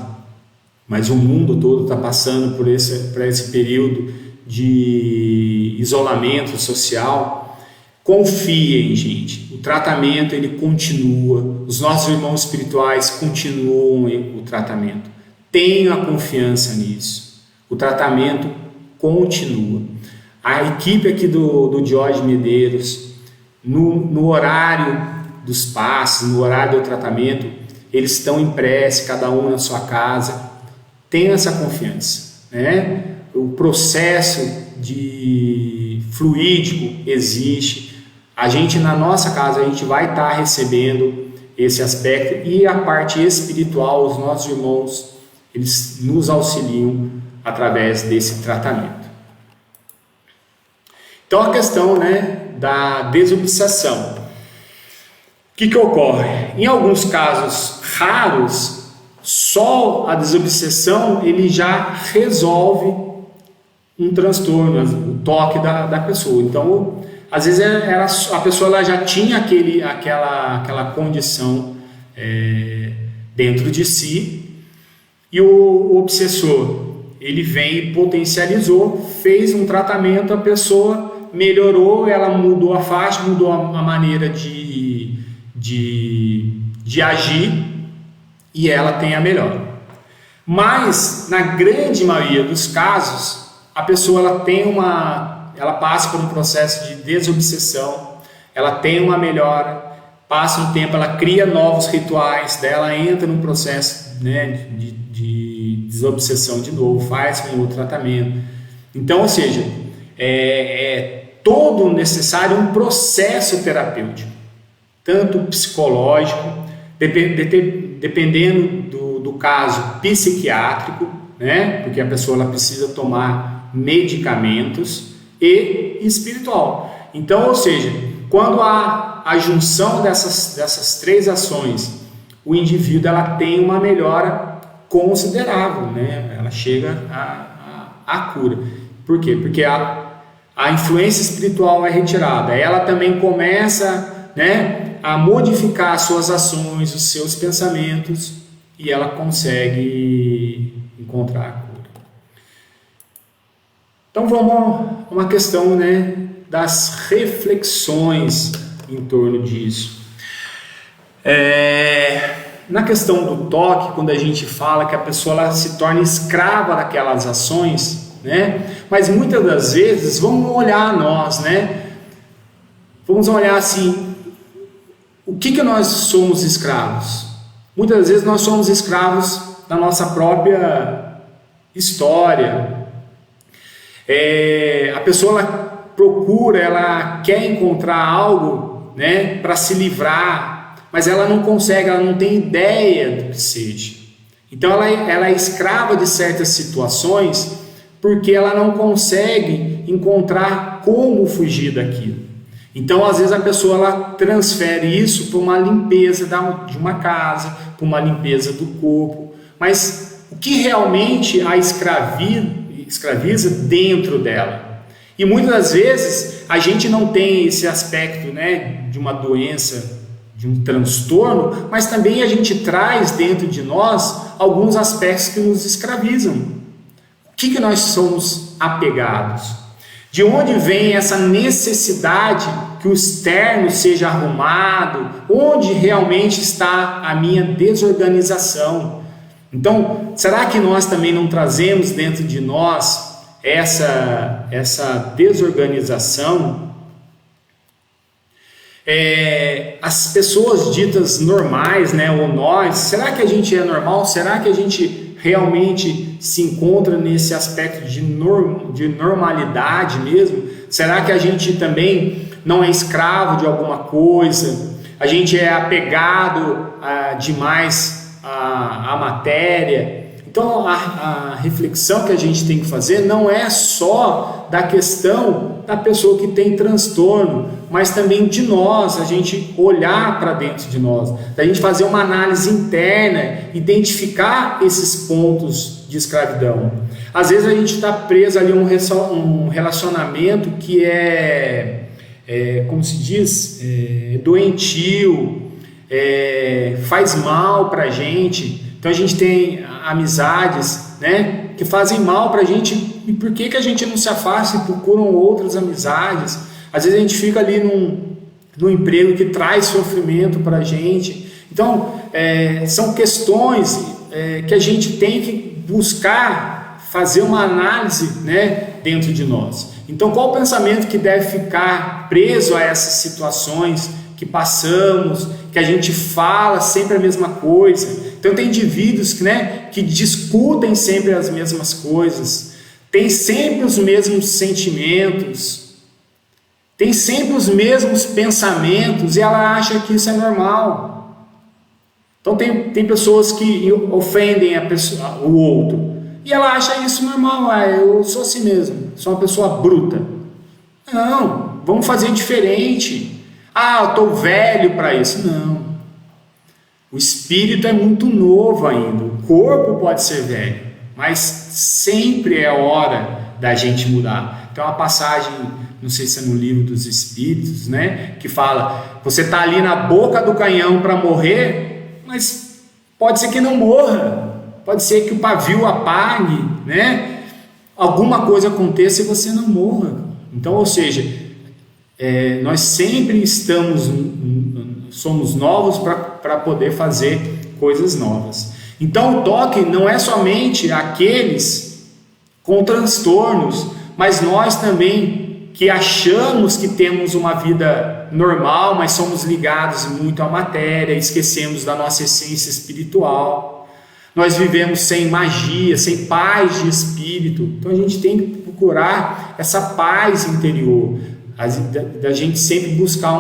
mas o mundo todo está passando por esse período de isolamento social. Confiem, gente, o tratamento ele continua, os nossos irmãos espirituais continuam o tratamento. Tenham a confiança nisso, o tratamento continua. A equipe aqui do Diógenes Medeiros, no horário dos passos, no horário do tratamento, eles estão em prece, cada um na sua casa. Tenham essa confiança, O processo fluídico existe. A gente, na nossa casa, a gente vai estar recebendo esse aspecto, e a parte espiritual, os nossos irmãos, eles nos auxiliam através desse tratamento. Então, a questão, da desobsessão. O que ocorre? Em alguns casos raros, só a desobsessão ele já resolve um transtorno, o toque da pessoa. Então, às vezes a pessoa ela já tinha aquela condição dentro de si, e o obsessor ele vem e potencializou, fez um tratamento, a pessoa melhorou, ela mudou a faixa, mudou a maneira de agir, e ela tem a melhora. Mas na grande maioria dos casos, a pessoa ela passa por um processo de desobsessão, ela tem uma melhora, passa um tempo, ela cria novos rituais, daí ela entra num processo de desobsessão de novo, faz um outro tratamento. Então, ou seja, é todo necessário um processo terapêutico, tanto psicológico, dependendo do caso psiquiátrico, porque a pessoa ela precisa tomar medicamentos, e espiritual. Então, ou seja, quando há a junção dessas três ações, o indivíduo ela tem uma melhora considerável, ela chega à cura. Por quê? Porque a influência espiritual é retirada, ela também começa a modificar as suas ações, os seus pensamentos, e ela consegue encontrar a cura. Então vamos a uma questão das reflexões em torno disso. Na questão do toque, quando a gente fala que a pessoa ela se torna escrava daquelas ações, mas muitas das vezes vamos olhar nós, vamos olhar assim, o que nós somos escravos? Muitas das vezes nós somos escravos da nossa própria história. A pessoa ela procura, ela quer encontrar algo para se livrar, mas ela não consegue, ela não tem ideia do que seja. Então ela é escrava de certas situações porque ela não consegue encontrar como fugir daquilo. Então, às vezes, a pessoa ela transfere isso para uma limpeza de uma casa, para uma limpeza do corpo. Mas o que realmente a escraviza dentro dela? E muitas das vezes a gente não tem esse aspecto de uma doença, de um transtorno, mas também a gente traz dentro de nós alguns aspectos que nos escravizam. O que nós somos apegados? De onde vem essa necessidade que o externo seja arrumado? Onde realmente está a minha desorganização? Então, será que nós também não trazemos dentro de nós essa desorganização? As pessoas ditas normais, né, ou nós, será que a gente é normal? Será que a gente realmente se encontra nesse aspecto de normalidade mesmo? Será que a gente também não é escravo de alguma coisa? A gente é apegado demais à matéria? Então a reflexão que a gente tem que fazer não é só da questão da pessoa que tem transtorno, mas também de nós, a gente olhar para dentro de nós, a gente fazer uma análise interna, identificar esses pontos de escravidão. Às vezes a gente está preso ali a um relacionamento que como se diz, doentio, faz mal para a gente. Então a gente tem amizades, né, que fazem mal para a gente. E por que a gente não se afasta e procuram outras amizades? Às vezes a gente fica ali num emprego que traz sofrimento para a gente. Então são questões que a gente tem que buscar fazer uma análise, né, dentro de nós. Então qual o pensamento que deve ficar preso a essas situações que passamos, que a gente fala sempre a mesma coisa? Então tem indivíduos que discutem sempre as mesmas coisas, tem sempre os mesmos sentimentos, tem sempre os mesmos pensamentos, e ela acha que isso é normal. Então tem pessoas que ofendem o outro, e ela acha isso normal. Eu sou assim mesmo, sou uma pessoa bruta. Não, vamos fazer diferente. Eu estou velho para isso. Não. O espírito é muito novo ainda, o corpo pode ser velho, mas sempre é hora da gente mudar. Então a passagem, não sei se é no livro dos Espíritos, né, que fala, você está ali na boca do canhão para morrer, mas pode ser que não morra, pode ser que o pavio apague, né, alguma coisa aconteça e você não morra. Então, ou seja, nós sempre somos novos para poder fazer coisas novas. Então o toque não é somente aqueles com transtornos, mas nós também que achamos que temos uma vida normal, mas somos ligados muito à matéria, esquecemos da nossa essência espiritual. Nós vivemos sem magia, sem paz de espírito. Então a gente tem que procurar essa paz interior, da gente sempre buscar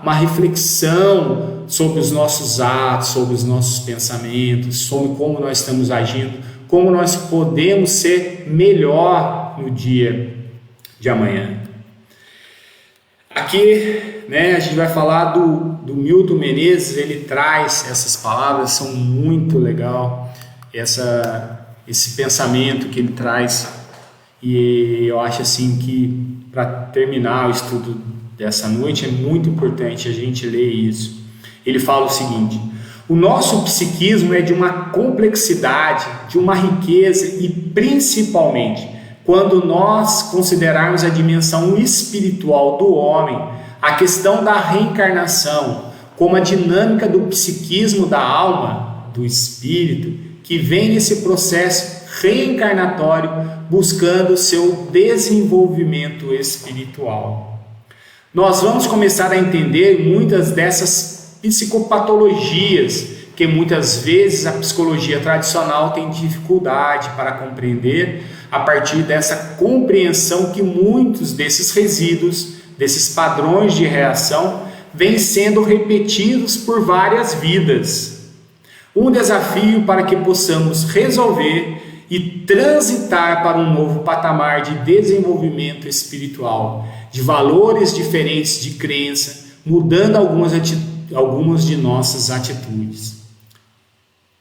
uma reflexão sobre os nossos atos, sobre os nossos pensamentos, sobre como nós estamos agindo, como nós podemos ser melhor no dia de amanhã. Aqui, né, a gente vai falar do Milton Menezes. Ele traz essas palavras, são muito legal, esse pensamento que ele traz, e eu acho assim que para terminar o estudo dessa noite é muito importante a gente ler isso. Ele fala o seguinte: o nosso psiquismo é de uma complexidade, de uma riqueza, e principalmente quando nós considerarmos a dimensão espiritual do homem, a questão da reencarnação, como a dinâmica do psiquismo da alma, do espírito, que vem nesse processo reencarnatório buscando seu desenvolvimento espiritual. Nós vamos começar a entender muitas dessas psicopatologias que muitas vezes a psicologia tradicional tem dificuldade para compreender, a partir dessa compreensão que muitos desses resíduos, desses padrões de reação, vêm sendo repetidos por várias vidas. Um desafio para que possamos resolver e transitar para um novo patamar de desenvolvimento espiritual, de valores diferentes de crença, mudando algumas de nossas atitudes.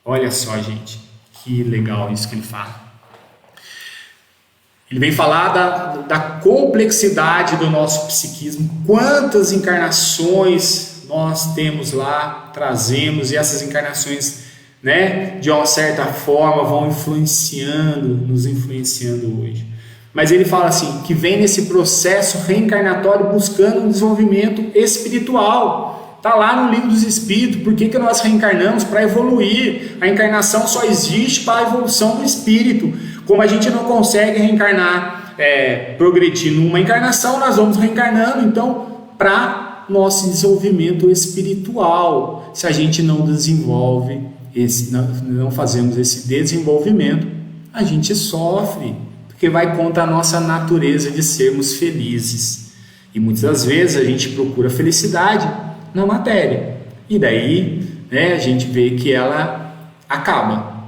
Olha só, gente, que legal isso que ele fala. Ele vem falar da complexidade do nosso psiquismo, quantas encarnações nós temos lá, trazemos, e essas encarnações, né, de uma certa forma vão nos influenciando hoje. Mas ele fala assim, que vem nesse processo reencarnatório buscando um desenvolvimento espiritual. Está lá no livro dos Espíritos. Por que nós reencarnamos? Para evoluir. A encarnação só existe para a evolução do espírito. Como a gente não consegue reencarnar, progredir numa encarnação, nós vamos reencarnando, então, para nosso desenvolvimento espiritual. Se a gente não desenvolve, não fazemos esse desenvolvimento, a gente sofre, porque vai contra a nossa natureza de sermos felizes. E muitas das vezes a gente procura felicidade na matéria, e daí a gente vê que ela acaba.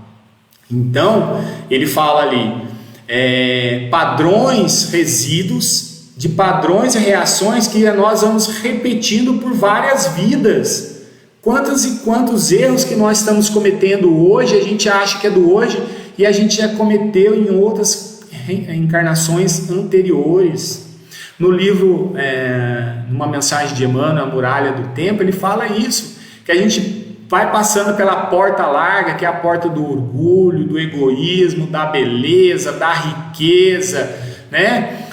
Então, ele fala ali, padrões, resíduos de padrões e reações que nós vamos repetindo por várias vidas. Quantos e quantos erros que nós estamos cometendo hoje, a gente acha que é do hoje, e a gente já cometeu em outras encarnações anteriores. No livro, numa mensagem de Emmanuel, A Muralha do Tempo, ele fala isso, que a gente vai passando pela porta larga, que é a porta do orgulho, do egoísmo, da beleza, da riqueza, né?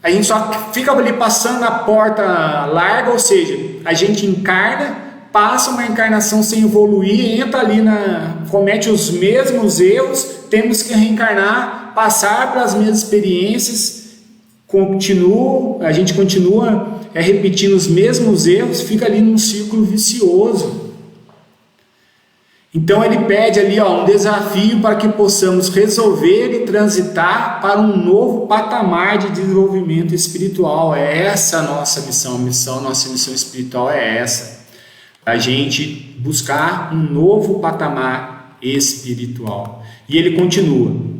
A gente só fica ali passando na porta larga, ou seja, a gente encarna, passa uma encarnação sem evoluir, entra ali comete os mesmos erros, temos que reencarnar, passar pelas mesmas experiências, a gente continua repetindo os mesmos erros, fica ali num círculo vicioso. Então ele pede ali um desafio para que possamos resolver e transitar para um novo patamar de desenvolvimento espiritual. É essa a nossa missão, nossa missão espiritual é essa. A gente buscar um novo patamar espiritual. E ele continua.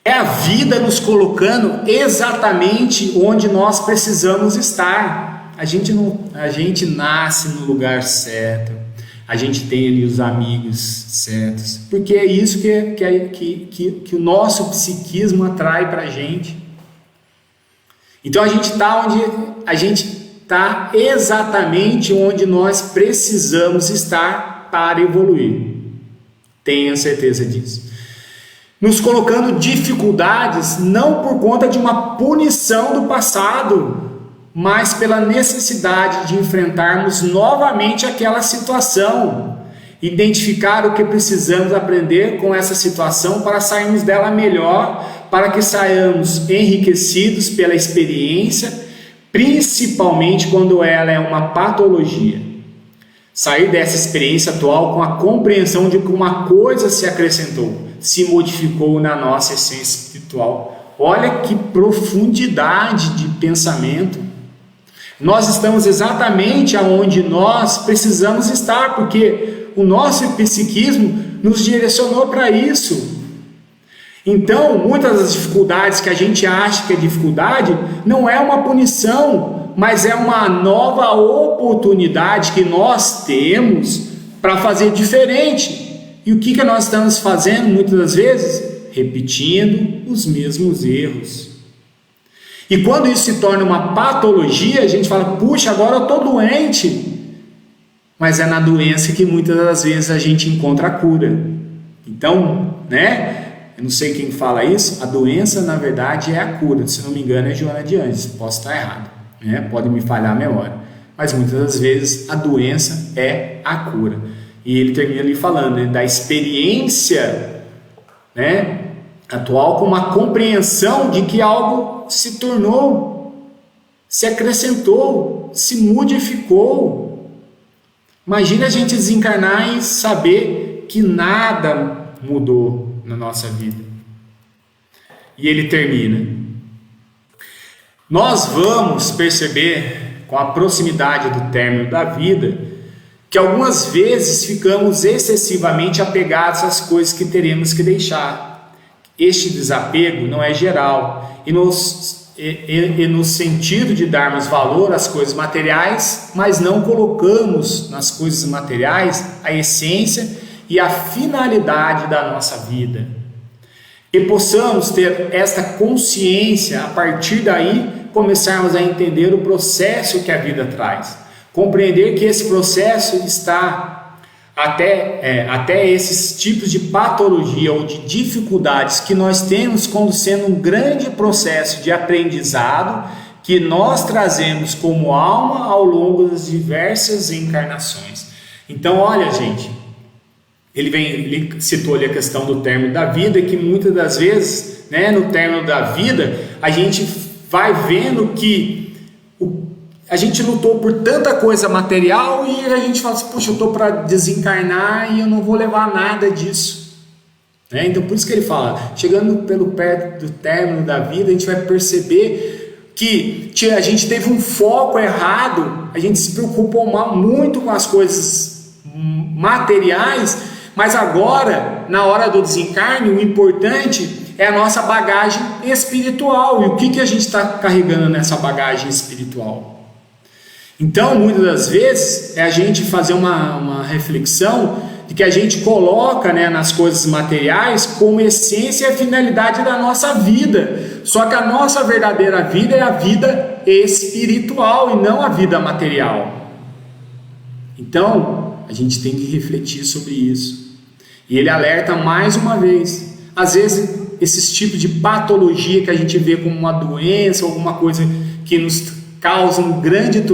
É a vida nos colocando exatamente onde nós precisamos estar. A gente nasce no lugar certo. A gente tem ali os amigos certos, porque é isso que o nosso psiquismo atrai para a gente. Então a gente está exatamente onde nós precisamos estar para evoluir. Tenha certeza disso. Nos colocando dificuldades não por conta de uma punição do passado, mas pela necessidade de enfrentarmos novamente aquela situação, identificar o que precisamos aprender com essa situação para sairmos dela melhor, para que saiamos enriquecidos pela experiência, principalmente quando ela é uma patologia. Sair dessa experiência atual com a compreensão de que uma coisa se acrescentou, se modificou na nossa essência espiritual. Olha que profundidade de pensamento. Nós estamos exatamente aonde nós precisamos estar, porque o nosso psiquismo nos direcionou para isso. Então, muitas das dificuldades que a gente acha que é dificuldade, não é uma punição, mas é uma nova oportunidade que nós temos para fazer diferente. E o que nós estamos fazendo muitas das vezes? Repetindo os mesmos erros. E quando isso se torna uma patologia, a gente fala, puxa, agora eu estou doente. Mas é na doença que muitas das vezes a gente encontra a cura. Então, eu não sei quem fala isso, a doença na verdade é a cura. Se não me engano é Joana de Anjos, posso estar errado, pode me falhar a memória. Mas muitas das vezes a doença é a cura. E ele termina ali falando da experiência atual com uma compreensão de que algo se tornou, se acrescentou, se modificou. Imagina a gente desencarnar e saber que nada mudou na nossa vida. E ele termina. Nós vamos perceber, com a proximidade do término da vida, que algumas vezes ficamos excessivamente apegados às coisas que teremos que deixar. Este desapego não é geral e no sentido de darmos valor às coisas materiais, mas não colocamos nas coisas materiais a essência e a finalidade da nossa vida. Que possamos ter esta consciência, a partir daí começarmos a entender o processo que a vida traz. Compreender que esse processo está até esses tipos de patologia ou de dificuldades que nós temos como sendo um grande processo de aprendizado que nós trazemos como alma ao longo das diversas encarnações. Então, olha, gente, ele citou ali a questão do término da vida, que muitas das vezes, no término da vida, a gente vai vendo que a gente lutou por tanta coisa material e a gente fala assim, puxa, eu estou para desencarnar e eu não vou levar nada disso. Então por isso que ele fala, chegando pelo perto do término da vida, a gente vai perceber que a gente teve um foco errado, a gente se preocupou muito com as coisas materiais, mas agora, na hora do desencarne, o importante é a nossa bagagem espiritual. E o que a gente está carregando nessa bagagem espiritual? Então, muitas das vezes, é a gente fazer uma reflexão de que a gente coloca, né, nas coisas materiais como essência e a finalidade da nossa vida. Só que a nossa verdadeira vida é a vida espiritual e não a vida material. Então, a gente tem que refletir sobre isso. E ele alerta mais uma vez. Às vezes, esses tipos de patologia que a gente vê como uma doença, alguma coisa que nos causa um grande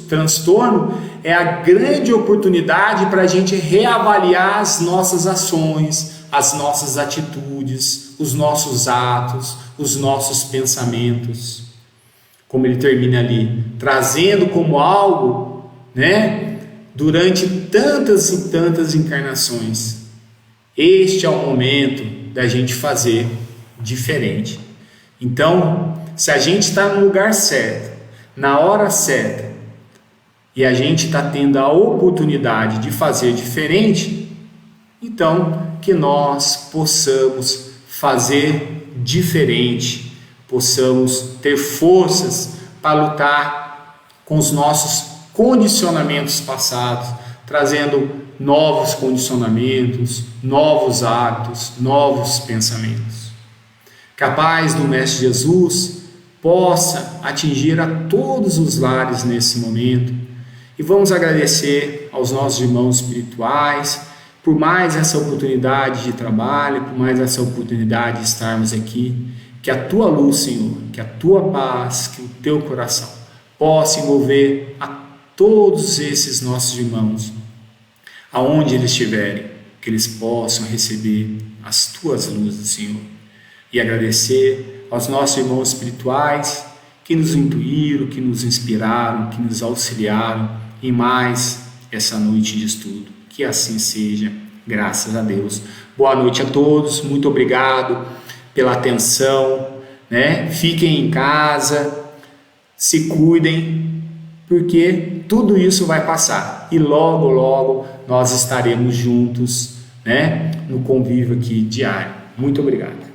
transtorno, é a grande oportunidade para a gente reavaliar as nossas ações, as nossas atitudes, os nossos atos, os nossos pensamentos. Como ele termina ali, trazendo como algo, né, durante tantas e tantas encarnações. Este é o momento da gente fazer diferente. Então, se a gente está no lugar certo, na hora certa, e a gente está tendo a oportunidade de fazer diferente, então que nós possamos fazer diferente, possamos ter forças para lutar com os nossos condicionamentos passados, trazendo novos condicionamentos, novos hábitos, novos pensamentos. Que a paz do Mestre Jesus possa atingir a todos os lares nesse momento. E vamos agradecer aos nossos irmãos espirituais por mais essa oportunidade de trabalho, por mais essa oportunidade de estarmos aqui. Que a tua luz, Senhor, que a tua paz, que o teu coração possa envolver a todos esses nossos irmãos, aonde eles estiverem, que eles possam receber as tuas luzes, Senhor. E agradecer aos nossos irmãos espirituais que nos intuíram, que nos inspiraram, que nos auxiliaram em mais essa noite de estudo. Que assim seja, graças a Deus. Boa noite a todos, muito obrigado pela atenção, né? Fiquem em casa, se cuidem, porque tudo isso vai passar e logo, logo nós estaremos juntos, né? No convívio aqui diário. Muito obrigado.